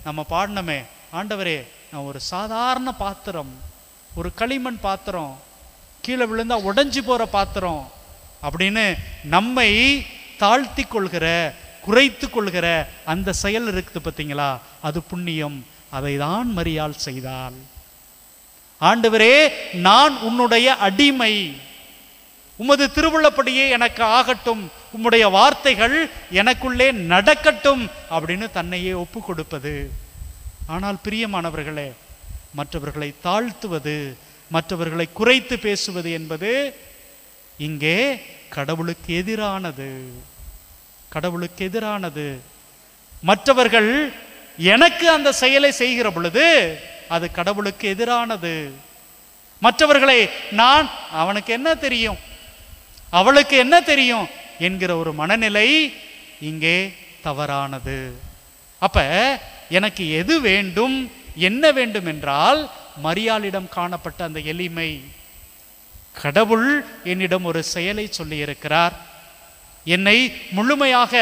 நம்ம பாடினமே, ஆண்டவரே நான் ஒரு சாதாரண பாத்திரம், ஒரு களிமண் பாத்திரம், கீழே விழுந்தா உடைஞ்சு போற பாத்திரம் அப்படின்னு நம்மை தாழ்த்தி கொள்கிற, குறைத்து கொள்கிற அந்த செயல் இருக்குது பார்த்தீங்களா, அது புண்ணியம். அதை தான் மரியாள் செய்தாள். ஆண்டவரே நான் உன்னுடைய அடிமை, உமது திருவுள்ளப்படியே எனக்கு ஆகட்டும், உம்முடைய வார்த்தைகள் எனக்குள்ளே நடக்கட்டும் அப்படின்னு தன்னையே ஒப்பு கொடுப்பது. ஆனால் பிரியமானவர்களே, மற்றவர்களை தாழ்த்துவது, மற்றவர்களை குறைத்து பேசுவது என்பது இங்கே கடவுளுக்கு எதிரானது. கடவுளுக்கு எதிரானது. மற்றவர்கள் எனக்கு அந்த செயலை செய்கிற பொழுது அது கடவுளுக்கு எதிரானது. மற்றவர்களை நான், அவனுக்கு என்ன தெரியும், அவளுக்கு என்ன தெரியும் என்கிற ஒரு மனநிலை இங்கே தவறானது. அப்ப எனக்கு எது வேண்டும், என்ன வேண்டும் என்றால், மரியாளிடம் காணப்பட்ட அந்த எளிமை. கடவுள் என்னிடம் ஒரு செயலை சொல்லி இருக்கிறார், என்னை முழுமையாக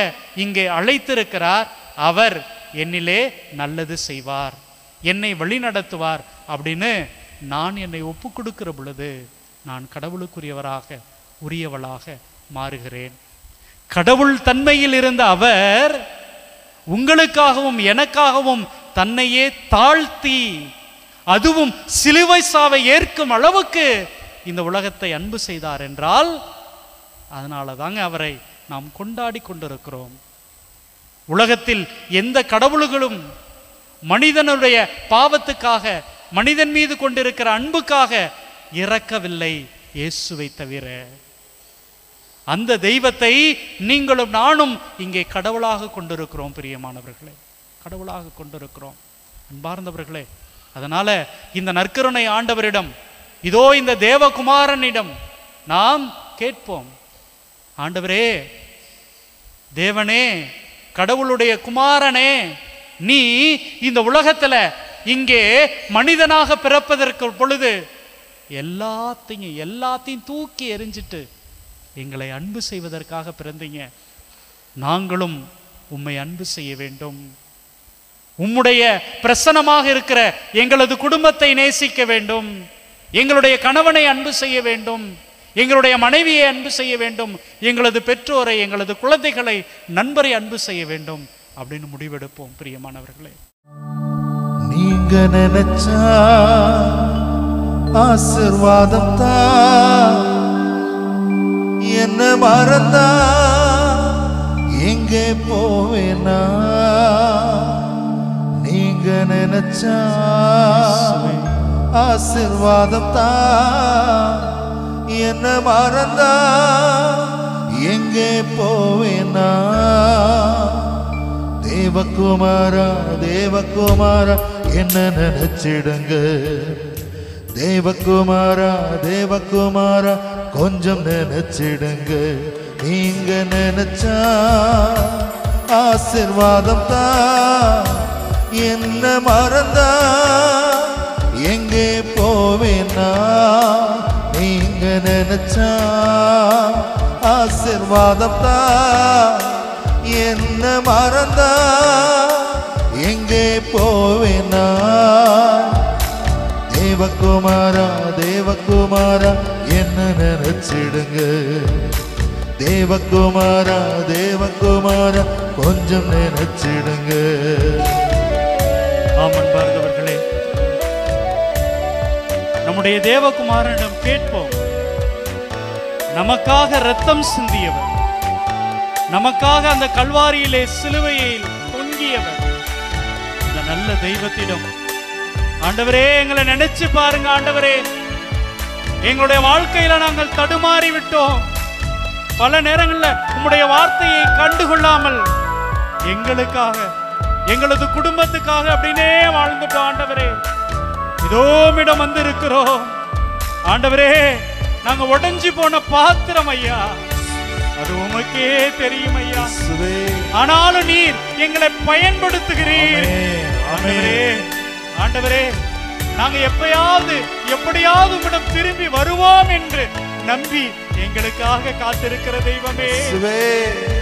இங்கே அழைத்திருக்கிறார், அவர் என்னிலே நல்லது செய்வார், என்னை வழிநடத்துவார் அப்படின்னு நான் என்னை ஒப்பு கொடுக்கிற பொழுது நான் கடவுளுக்குரியவராக, உரியவளாக மாறுகிறேன். கடவுள் தன்மையில் இருந்த அவர் உங்களுக்காகவும் எனக்காகவும் தன்னையே தாழ்த்தி, அதுவும் சிலுவை சாவை ஏற்கும் அளவுக்கு இந்த உலகத்தை அன்பு செய்தார் என்றால், அதனால தாங்க அவரை நாம் கொண்டாடி கொண்டிருக்கிறோம். உலகத்தில் எந்த கடவுள்களும் மனிதனுடைய பாவத்துக்காக, மனிதன் மீது கொண்டிருக்கிற அன்புக்காக இறக்கவில்லை, இயேசுவை தவிர. அந்த தெய்வத்தை நீங்களும் நானும் இங்கே கடவுளாக கொண்டிருக்கிறோம். பிரியமானவர்களே, கடவுளாக கொண்டிருக்கிறோம். அன்பார்ந்தவர்களே, அதனால இந்த நற்கருணை ஆண்டவரிடம், இதோ இந்த தேவகுமாரனிடம் நாம் கேட்போம், ஆண்டவரே, தேவனே, கடவுளுடைய குமாரனே, நீ இந்த உலகத்துல இங்கே மனிதனாக பிறப்பதற்கு பொழுது எல்லாத்தையும் தூக்கி எறிஞ்சிட்டு எங்களை அன்பு செய்வதற்காக பிறந்தீங்க. நாங்களும் உம்மை அன்பு செய்ய வேண்டும். உம்முடைய பிரசன்னமாக இருக்கிற எங்களது குடும்பத்தை நேசிக்க வேண்டும், எங்களுடைய கணவனை அன்பு செய்ய வேண்டும், எங்களுடைய மனைவியை அன்பு செய்ய வேண்டும், எங்களது பெற்றோரை, எங்களது குழந்தைகளை, நண்பரை அன்பு செய்ய வேண்டும் அப்படின்னு முடிவெடுப்போம். பிரியமானவர்களே, நீங்க நினைச்சா ஆசீர்வாதம் தான், என்ன மறந்தா எங்கே போவேனா, நீங்க நினைச்சா ஆசீர்வாதம் தான், என்ன மறந்தா எங்கே போவேனா, தேவகுமாரா தேவகுமாரா என்ன நினைச்சிடுங்க, தேவகுமாரா தேவகுமாரா கொஞ்சம் நினைச்சிடுங்க, நீங்க நினைச்சா ஆசீர்வாதம் தான், என்ன மறந்தா எங்கே போவேனா, நீங்க நினைச்சா ஆசீர்வாதம் தான், என்ன மறந்தா எங்கே போவேனா, தேவகுமாரா தேவகுமாரா என்ன நினைச்சிடுங்க, தேவகுமாரா தேவகுமாரா கொஞ்சம் நினைச்சிடுங்க. ஆமன் பார்ந்தவர்களே, நம்முடைய தேவகுமாரனிடம் கேட்போம், நமக்காக இரத்தம் சிந்தியவர், நமக்காக அந்த கல்வாரியிலே சிலுவையில் தொங்கியவர். இந்த நல்ல தெய்வத்திடம் ஆண்டவரே எங்களை நினைச்சு பாருங்க. ஆண்டவரே, எங்களுடைய வாழ்க்கையில நாங்கள் தடுமாறி விட்டோம். பல நேரங்களில் உம்முடைய வார்த்தையை கண்டுகொள்ளாமல் எங்களுக்காக, எங்களது குடும்பத்துக்காக அப்படின்னே வாழ்ந்துட்டோம். ஆண்டவரே, இதோமிடம் வந்து இருக்கிறோம். ஆண்டவரே, நாங்க உடைஞ்சு போன பாத்திரம் ஐயா, அது உமக்கே தெரியும் ஐயா. ஆனாலும் நீர் எங்களை பயன்படுத்துகிறீர். ஆண்டவரே, ஆண்டவரே, நாங்க எப்படியாவது உம்மிடம் திரும்பி வருவோம் என்று நம்பி எங்களுக்காக காத்திருக்கிற தெய்வமே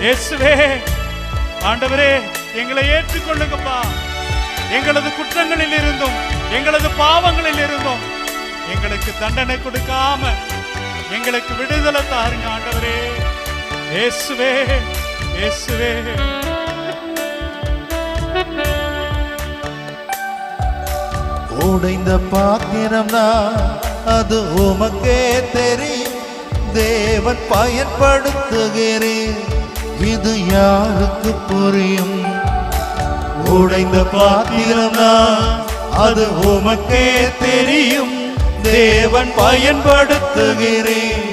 இயேசுவே, ஆண்டவரே, எங்களை ஏற்றுக்கொள்ளுங்கப்பா. எங்களது குற்றங்களில் இருந்தும் எங்களது பாவங்களில் இருந்தும் எங்களுக்கு தண்டனை கொடுக்காம எங்களுக்கு விடுதலை தாருங்க ஆண்டவரே. இயேசுவே, இயேசுவே. உடைந்த பாத்திரம்னா அது உமக்கே தெரியும், தேவன் பயன்படுத்துகிறேன், இது யாருக்கு புரியும்? உடைந்த பாத்திரம்னா அது உமக்கே தெரியும், தேவன் பயன்படுத்துகிறேன்,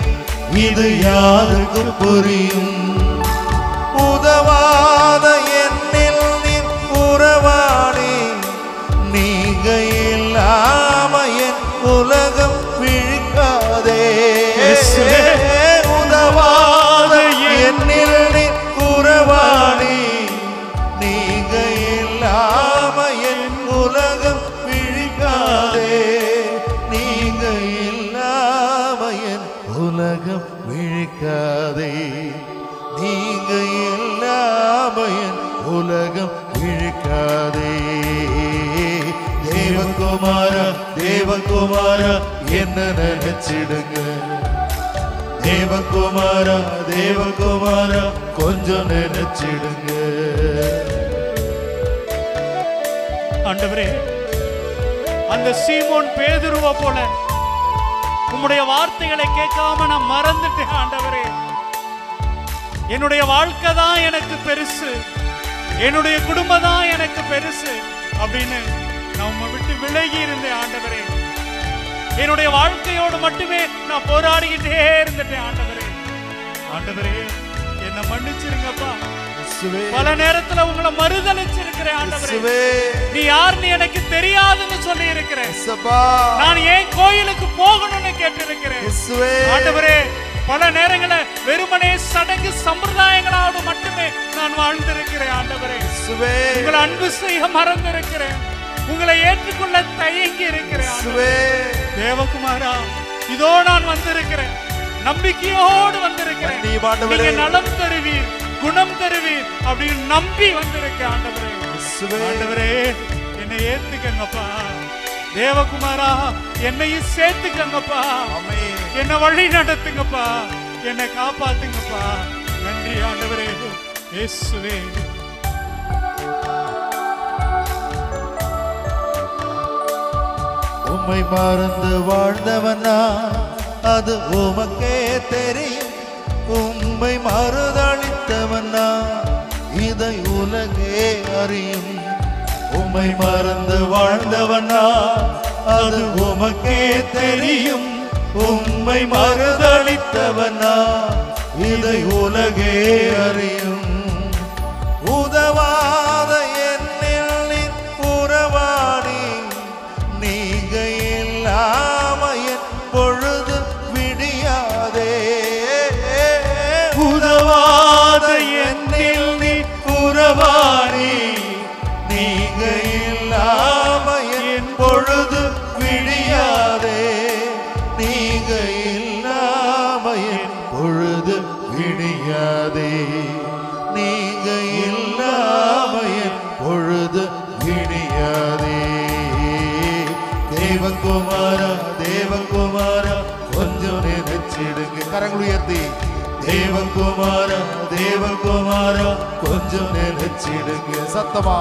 இது யாருக்கு புரியும்? உதவாத என்னில் நீர் உறவாடி, நீங்க இல்லாம என் உலகம் விழிக்காதே. உதவாத என்னில் நீர் உறவாடி, நீங்க இல்லாம என் உலகம் விழிக்காதே, நீங்க இல்லாம என் உலகம் விழிக்காதே, நீங்க இல்லாம என் உலகம் விழிக்காதே. தேவகுமாரா, தேவகுமாரா, என்ன நினைச்சிடுங்க. தேவகுமாரா, தேவகுமாரா, கொஞ்சம் நினைச்சிடுங்க. ஆண்டவரே, அந்த சீமோன் பேதுருவை போல உம்முடைய வார்த்தைகளை கேட்காம நான் மறந்துட்டேன். ஆண்டவரே, என்னுடைய வாழ்க்கை தான் எனக்கு பெருசு, என்னுடைய குடும்பம் தான் எனக்கு பெருசு அப்படின்னு நான் உம்மை விட்டு விலகி இருந்தேன். ஆண்டவரே, என்னுடைய வாழ்க்கையோடு மட்டுமே நான் போராடிக்கிட்டே இருந்துட்டேன். ஆண்டவரே, ஆண்டவரே, என்ன மன்னிச்சிருங்கப்பா. பல நேரத்துல உங்களை மறுதலிச்சிருக்கிறேன். ஆண்டவரே, நீ யாருன்னு எனக்கு தெரியாதுன்னு சொல்லி இருக்கிறேன். நான் ஏன் கோயிலுக்கு போகணும்னு கேட்டிருக்கிறேன். ஆண்டவரே, பல நேரங்களில் வெறுமனே சடங்கு சம்பிரதாயங்களோடு மட்டுமே நான் வாழ்ந்திருக்கிறேன். ஆண்டவரே, உங்களை அன்பு செய்ய மறந்திருக்கிறேன், உங்களை ஏற்றுக்கொள்ள தயங்கி இருக்கிறேன். தேவகுமாரா, இதோ நான் வந்திருக்கிறேன், நம்பிக்கையோடு வந்திருக்கிறேன். நீங்க நலம் தருவீர், குணம் தருவீர் அப்படின்னு நம்பி வந்திருக்கேன். ஆண்டவரே, ஆண்டவரே, என்னை ஏத்துக்கங்கப்பா. தேவகுமாரா, என்னையும் சேர்த்துக்கங்கப்பா. என்ன வழி நடத்துங்கப்பா, என்னை காப்பாத்துங்கப்பா. நன்றி ஆண்டவரே, இயேசுவே. உம்மை மறந்து வாழ்ந்தவனா அது உமக்கே தெரியும், உம்மை மறுதளித்தவனா இதை உலகே அறியும். உம்மை மறந்து வாழ்ந்தவனா அது உமக்கே தெரியும், உம்மை மறுதளித்தவனா இதை உலகே அறியும். உதவாத என்னில் நீர் உறவாடி, நீங்க இல்லாம என் பொழுது விடியாதே. உதவாத என்னில் நீர் உறவாடி, நீங்க இல்லாம என் பொழுது விடியாதே, நீங்க இல்லாம என் பொழுது விடியாதே, நீங்க இல்லாம என் பொழுது விடியாதே. தேவகுமாரா, தேவகுமாரா, கொஞ்சம் நினைச்சிடுங்க. கரங்கள் உயர்த்தி, தேவகுமாரா, தேவகுமாரா, கொஞ்சம் நினைச்சிடுங்க. சத்தமா,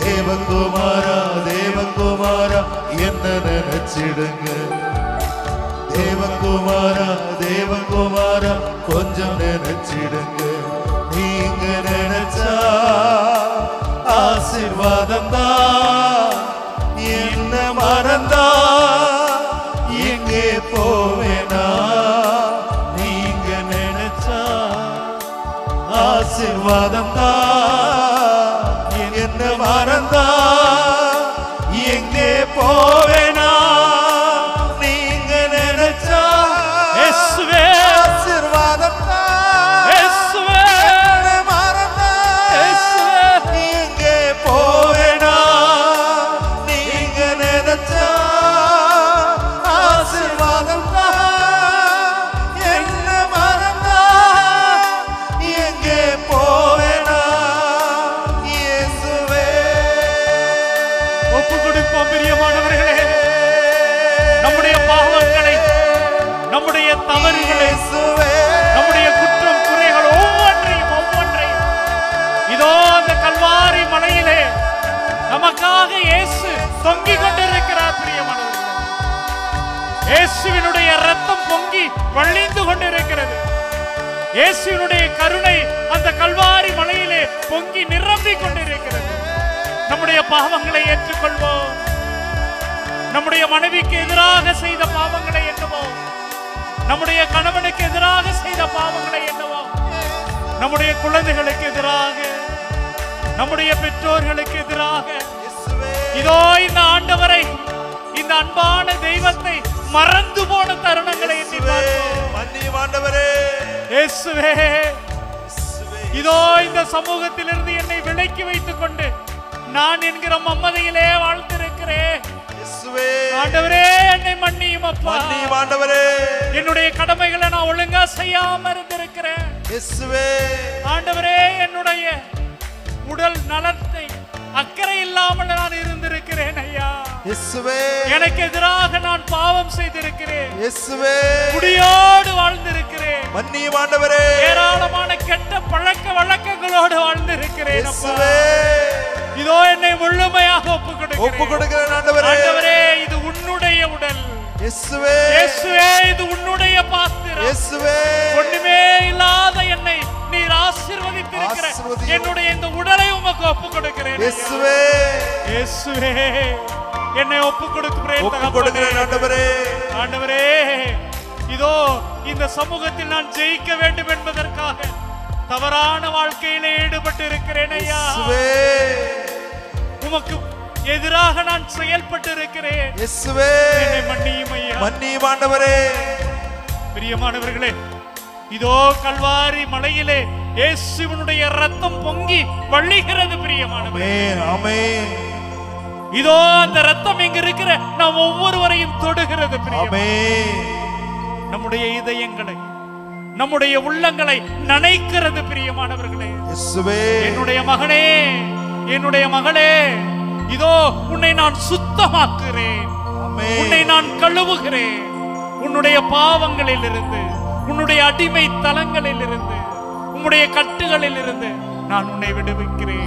தேவகுமாரா, தேவகுமாரா, என்ன நினைச்சிடுங்க. தேவகுமாரா தேவகுமாரா கொஞ்சம் நினைச்சிடுங்க. நீங்க நினைச்சா ஆசீர்வாதம் தான். என்ன மறந்தா எங்கே போவேனா? நீங்க நினைச்சா ஆசீர்வாதம் தான். என்ன மறந்தா எங்கே போவேனா? நீங்க நினைச்சா இயேசுவே ஆசீர்வாதம் தான். இயேசுவே என்ன மறந்தா இயேசுவே எங்கே போவேனா? நீங்க நினைச்சா ஆசீர்வாதம் தான். என்ன மறந்தா எங்கே போவேனா? இயேசுவே. ஒப்பு கொடுப்போம் பிரியமானவர்களே. நம்முடைய பாவங்களை, நம்முடைய தவறுகளை, இயேசுவே. நம்முடைய குற்றம் குறைகள் ஒவ்வொன்றையும் இதோ அந்த கல்வாரி மலையிலே நமக்காக இயேசு தொங்கிக் கொண்டிருக்கிறார் பிரியமானவர்களே. இயேசுவினுடைய ரத்தம் பொங்கி வழிந்து கொண்டிருக்கிறது. இயேசுவினுடைய கருணை அந்த கல்வாரி மலையிலே பொங்கி நிரம்பிக் கொண்டிருக்கிறது. நம்முடைய பாவங்களை ஏற்றுக்கொள்வோம். நம்முடைய மனைவிக்கு எதிராக செய்த பாவங்களை எண்ணுவோம். நம்முடைய கணவனுக்கு எதிராக செய்த பாவங்களை எண்ணுவோம். நம்முடைய குழந்தைகளுக்கு எதிராக, நம்முடைய பெற்றோர்களுக்கு எதிராக இதோ இந்த ஆண்டவரை, இந்த அன்பான தெய்வத்தை மறந்து போன தருணங்களை எண்ணி பார்ப்போம். மன்னியும் ஆண்டவரே. இயேசுவே, இதோ இந்த சமூகத்திலிருந்து என்னை விலக்கி வைத்துக் கொண்டு நான் என்கிற மம்மதையிலே வாழ்ந்திருக்கிறேன். இயேசுவே. ஆண்டவரே, என்னை மன்னியும் அப்பா. மன்னியும் ஆண்டவரே. என்னுடைய கடமைகளை நான் ஒழுங்கா செய்யாம இருந்திருக்கிறேன். இயேசுவே. ஆண்டவரே, என்னுடைய உடல் நலத்தை அக்கறை இல்லாமல் நான் இருந்திருக்கிறேன் ஐயா. இயேசுவே. எனக்கு எதிராக நான் பாவம் செய்திருக்கிறேன். இயேசுவே. குடியோடு வாழ்ந்திருக்கிறேன். மன்னியும் ஆண்டவரே. ஏராளமான கெட்ட பழக்க வழக்கங்களோடு வாழ்ந்திருக்கிறேன். இயேசுவே. இதோ என்னை முழுமையாக ஒப்பு கொடுக்கிறேன் ஆண்டவரே. ஆண்டவரே, இது உன்னுடைய உடல். இயேசுவே. இயேசுவே, இது உன்னுடைய பாத்திரம். இயேசுவே. ஒண்ணுமே இல்லாத என்னை நீர் ஆசீர்வதித்திருக்கிற என்னுடைய இந்த உடலை உமக்கு ஒப்பு கொடுக்கிறேன். இயேசுவே. இயேசுவே, என்னை ஒப்பு கொடுக்கிறேன் ஆண்டவரே. ஆண்டவரே, இதோ இந்த சமூகத்தில் நான் ஜெயிக்க வேண்டும் என்பதற்காக தவறான வாழ்க்கையிலே ஈடுபட்டு இருக்கிறேன் ஐயா. உமக்கு எதிராக நான் செயல்பட்டு இருக்கிறேன். இயேசுவே. என்னை மன்னியும் ஐயா. மன்னியும் ஆண்டவரே. பிரியமானவர்களே, இதோ கல்வாரி மலையிலே இயேசுவினுடைய ரத்தம் பொங்கி வழிகிறது பிரியமானவர்களே. ஆமென். இதோ அந்த ரத்தம் இங்க இருக்கிற நாம் ஒவ்வொருவரையும் தொடுகிறது பிரியமானவர்களே. நம்முடைய இதயங்களை, நம்முடைய உள்ளங்களை நனைக்கிறது பிரியமானவர்களே. இயேசுவே. என்னுடைய மகனே, என்னுடைய மகளே, இதோ உன்னை நான் சுத்தமாக்குகிறேன். உன்னை நான் கழுவுகிறேன். உன்னுடைய பாவங்களில் இருந்து, உன்னுடைய அடிமை தலங்களில் இருந்து, உன்னுடைய கட்டுகளில் இருந்து நான் உன்னை விடுவிக்கிறேன்.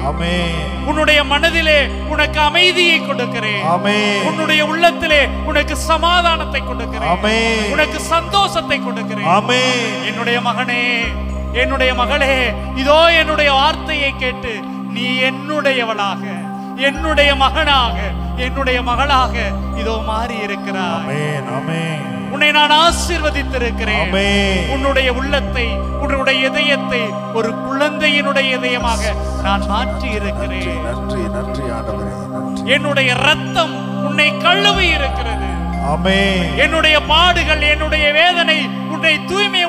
உன்னுடைய மனதிலே உனக்கு அமைதியை கொடுக்கிறேன். உன்னுடைய உள்ளத்திலே உனக்கு சமாதானத்தை கொடுக்கிறேன். உனக்கு சந்தோஷத்தை கொடுக்கிறேன். என்னுடைய மகனே, என்னுடைய மகளே, இதோ என்னுடைய வார்த்தையை கேட்டு நீ என்னுடையவளாக, என்னுடைய மகனாக, என்னுடைய மகளாக இதோ மாறி இருக்கிறாய். உன்னை நான் ஆசீர்வதித்திருக்கிறேன். உன்னுடைய உள்ளத்தை, உன்னுடைய இதயத்தை ஒரு குழந்தையினுடைய இதயமாக நான் மாற்றி இருக்கிறேன். என்னுடைய ரத்தம் உன்னை கழுவி இருக்கிறது. என்னுடைய பாடுகள், என்னுடைய வேதனை உன்னை தூய்மை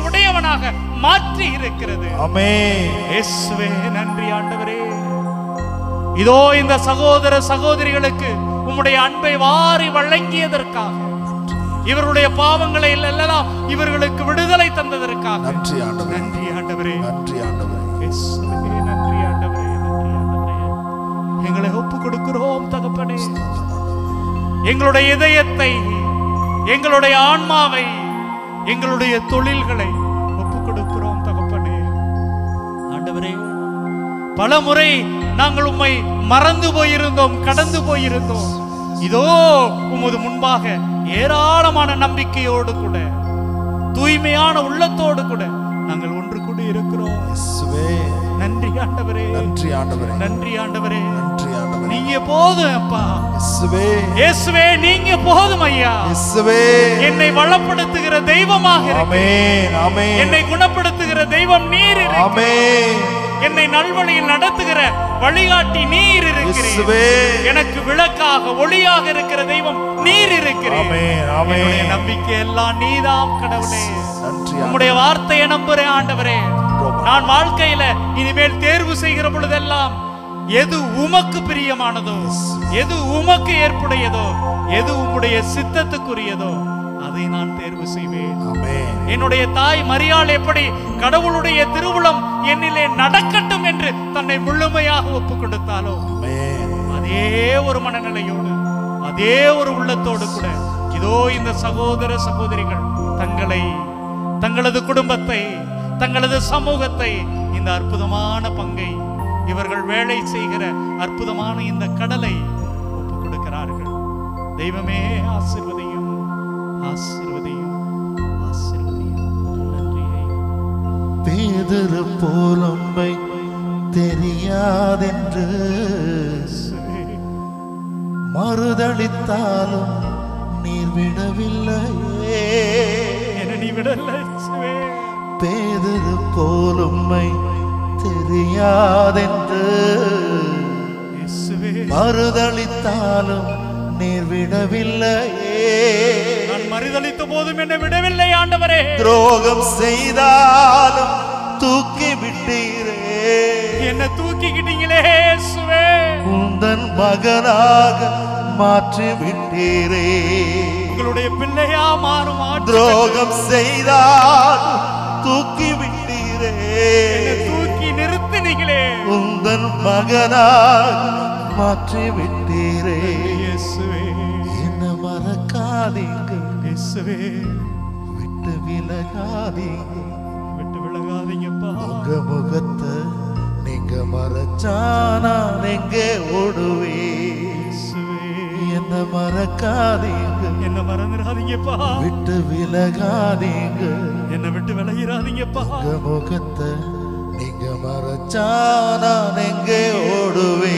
உடையவனாக மாற்றி இருக்கிறது. இயேசுவே, நன்றி ஆண்டவரே. இதோ இந்த சகோதர சகோதரிகளுக்கு உம்முடைய அன்பை வாரி வழங்கியதற்காக, இவருடைய பாவங்களை எல்லாம் இவர்களுக்கு விடுதலை தந்ததற்காக நன்றி ஆண்டவரே. நன்றி ஆண்டவரே. நன்றி ஆண்டவரே. நன்றி ஆண்டவரே. எங்களை ஒப்பு கொடுக்கிறோம் தகப்பனே. எங்களுடைய இதயத்தை, எங்களுடைய ஆன்மாவை, எங்களுடைய தொழில்களை ஒப்பு கொடுக்கிறோம் தகப்பனே. ஆண்டவரே, பல முறை நாங்கள் உம்மை மறந்து போயிருந்தோம், கடந்து போயிருந்தோம். இதோ உமது முன்பாக ஏராளமான நம்பிக்கையோடு கூட தூய்மையான உள்ளத்தோடு கூட நாங்கள் ஒன்று கூட இருக்கிறோம். நன்றி ஆண்டவரே, நன்றி ஆண்டவரே, நன்றி ஆண்டவரே, நன்றி ஆண்டவரே. நீங்க போதும் அப்பா. இயேசுவே நீங்க போதும் ஐயா. என்னை வளப்படுத்துகிற தெய்வமாக ஆமென், ஆமென். என்னை குணப்படுத்துகிற தெய்வம் நீர். ஆமென். என்னை நல்வழியில் நடத்துகிற வழிகாட்டி நீர் இருக்கிறீர். எனக்கு விளக்காக ஒளியாக இருக்கிற தெய்வம் நீர் இருக்கிறீர். என்னுடைய நம்பிக்கை எல்லாம் நீதாம் கடவுளே. உம்முடைய வார்த்தையை நம்புறேன் ஆண்டவரே. நான் வாழ்க்கையில இனிமேல் தேர்வு செய்கிற பொழுதெல்லாம் எது உமக்கு பிரியமானதோ, எது உமக்கு ஏற்புடையதோ, எது உம்முடைய சித்தத்துக்குரியதோ அதை நான் தேர்வு செய்வேன். என்னுடைய தாய் மரியாள் எப்படி கடவுளுடைய திருவுளம் என்னிலே நடக்கட்டும் என்று தன்னை முழுமையாக ஒப்புக் கொடுத்தாலோ, அதே ஒரு மனநிலையோடு அதே ஒரு உள்ளத்தோடு கூட இதோ இந்த சகோதர சகோதரிகள் தங்களது குடும்பத்தை, தங்களது சமூகத்தை, இந்த அற்புதமான பங்கை, இவர்கள் வேலை செய்கிற அற்புதமான இந்த கடலை ஒப்புக் கொடுக்கிறார்கள். தெய்வமே ஆசீர்வதியும், ஆசீர்வதியும், ஆசீர்வதியும். நன்றியை பேதுரு போலம்பை தெரியாதென்று மறுதளித்தாலும் நீர் விடவில்லையே. நீ விடல. பேதுரு போலும்மை தெரியாதென்று மறுதளித்தாலும் நீர் விடவில்லையே. நான் மறுதளித்த போதும் என்னை விடவில்லை ஆண்டவரே. துரோகம் செய்தாலும் தூக்கி விட்டீரே. என்ன தூக்கிக்கிட்டீங்களே இயேசுவே. உந்தன் மகனாக மாற்றி விட்டீரே. உங்களுடைய பிள்ளையா மாறும். துரோகம் செய்தாலும் தூக்கி விட்டீரே. தூக்கி நிறுத்தினீங்களே. உந்தன் மகனாக மாற்றி விட்டீரே. இயேசுவே என்ன மறக்காதீங்க இயேசுவே. விட்டு விலகாதீங்க, விட்டு விலகாதீங்கப்பா. உங்க முகத்தை நீங்க மறைச்சானா எங்க ஓடுவே. என்ன மறக்காதீங்க, என்ன மறந்துடாதீங்கப்பா. விட்டு விலகாதீங்க, என்ன விட்டு விலகிறாதீங்கப்பா. உங்க முகத்தை நீங்க மறைச்சானா எங்க ஓடுவே.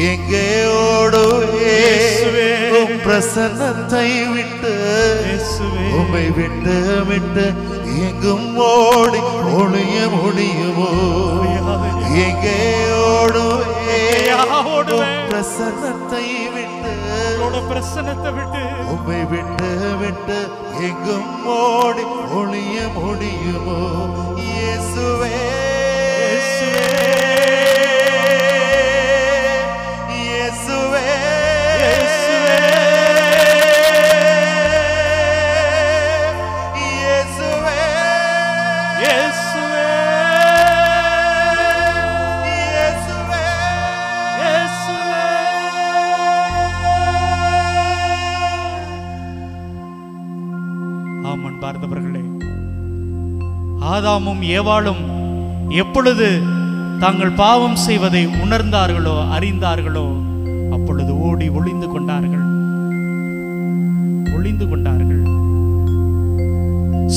எங்கே ஓடுவே. உம் பிரசன்னத்தை விட்டு, உம்மை விட்டு விட்டு எங்கும் ஓடி ஒளிய முடியுமோ. எங்கே ஓடுவே. பிரசன்னத்தை விட்டு, பிரசன்னத்தை விட்டு, உம்மை விட்டு விட்டு எங்கும் ஓடி ஒளிய முடியுமோ. இயேசுவே இயேசுவே இயேசுவே இயேசுவே இயேசுவே இயேசுவே. ஆமன் பார்த்தவர்களே, ஆதாமும் ஏவாளும் எப்பொழுது தாங்கள் பாவம் செய்வதை உணர்ந்தார்களோ, அறிந்தார்களோ, அப்பொழுது ஓடி ஒளிந்து கொண்டார்கள்.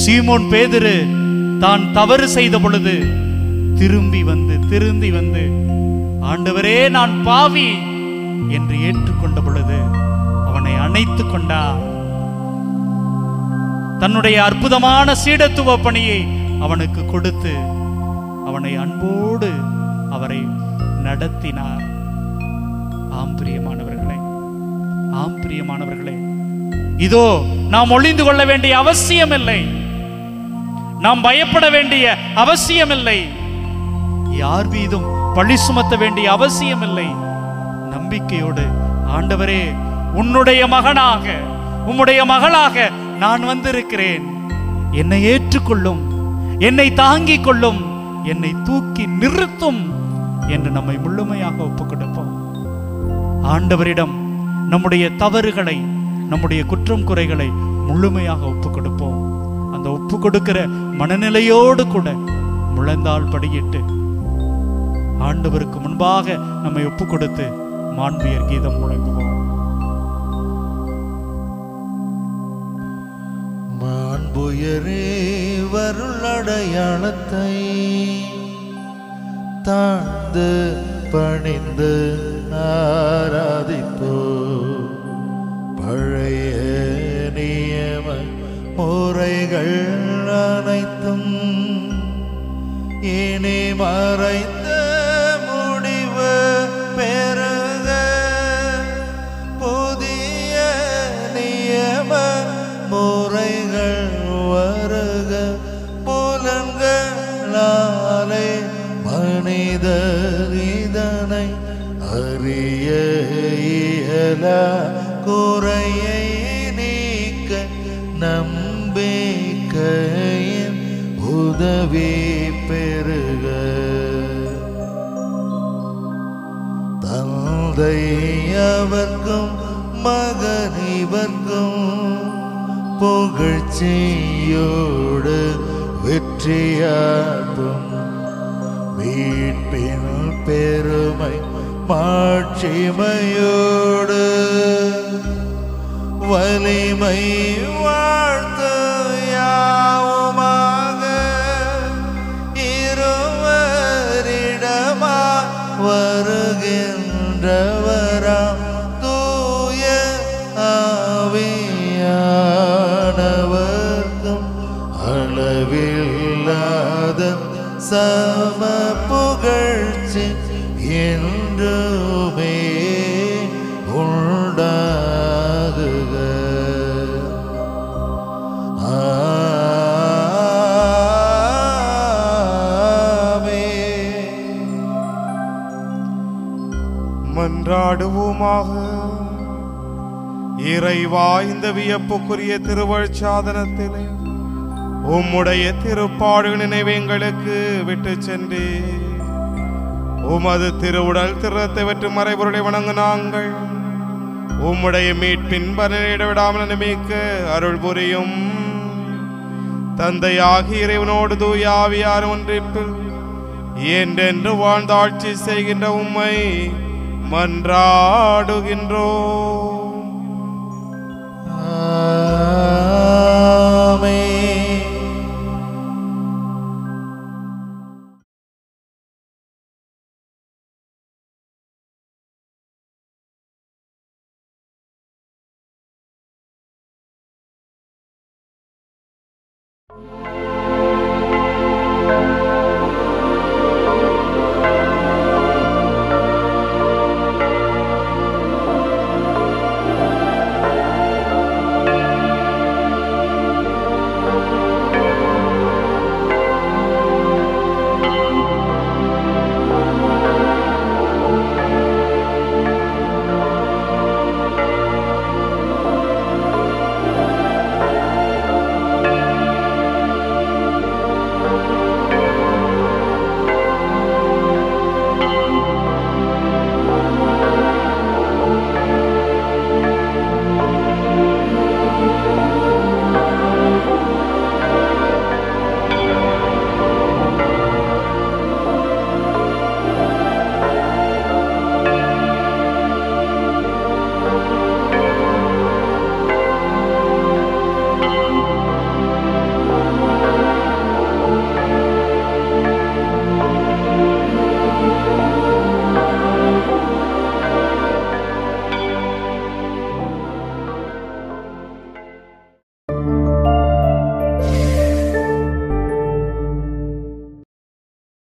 சீமோன் பேதுரு தான் தவறு செய்த பொழுது திருந்தி வந்து ஆண்டவரே நான் பாவி என்று ஏற்றுக்கொண்ட பொழுது அவனை அணைத்து கொண்டார். தன்னுடைய அற்புதமான சீடத்துவ பணியை அவனுக்கு கொடுத்து அவனை அன்போடு அவரை நடத்தினார். ஆம் பிரியமானவர்களே, இதோ நாம் ஒளிந்து கொள்ள வேண்டிய அவசியமில்லை, நாம் பயப்பட வேண்டிய அவசியமில்லை, யார் மீதும் பழி சுமத்த வேண்டிய அவசியமில்லை. நம்பிக்கையோடு ஆண்டவரே உன்னுடைய மகனாக, உம்முடைய மகளாக நான் வந்திருக்கிறேன், என்னை ஏற்றுக்கொள்ளும், என்னை தாங்கிக் கொள்ளும், என்னை தூக்கி நிறுத்தும் என்று நம்மை முழுமையாக ஒப்புக் கொடுப்போம். ஆண்டவரிடம் நம்முடைய தவறுகளை, நம்முடைய குற்றம் குறைகளை முழுமையாக ஒப்புக் கொடுப்போம். அந்த ஒப்புக் கொடுக்கிற மனநிலையோடு கூட முழந்தாள் படியிட்டு ஆண்டவருக்கு முன்பாக நம்மை ஒப்புக் கொடுத்து மாண்பியர் கீதம் முழங்குவோம். தூயரே வருளடையாளத்தை தாழ்ந்து பணிந்து ஆராதிப்போ. பழைய நியம முறைகள் அனைத்தும் இனி மறைந்த முடிவு பெறுக. புதிய நியம முறைகள் வருக. புலன்களாலே மனிதர் இதனை அறிய இயலா. குறையை நீக்க நம்பிக்கையின் உதவி பெறுக. தந்தை அவர்க்கும் மகன் இவர்க்கும் புகழ்ச்சியோடு வெற்றியாகும். மீட்பின் பெருமை மாட்சிமையோடு வலிமை வாழ்த்து யாவுமாக. இருவரிடமா வருகின்றவராம் தூய ஆவியானவர்க்கும் அளவில்லாத சம புகழ்ச்சி என்றுமே உண்டாகுக. மன்றாடுவோமாக. இறைவா, இந்த வியப்புக்குரிய திருவழிச்சாதனத்திலே உம்முடைய திருப்பாடு நினைவை எங்களுக்கு விட்டு சென்று உமது திருவுடல் திருத்தை வெற்று மறைபொருளை வணங்க நாங்கள் உம்முடைய மீட்பின் பலனிட விடாமல் நிமிக்க அருள் புரியும். தந்தையாகி இறைவனோடு தூய ஆவியார் ஒன்றிப்பில் என்றென்று வாழ்ந்தாட்சி செய்கின்ற உம்மை மன்றாடுகின்றோம். ஆமென்.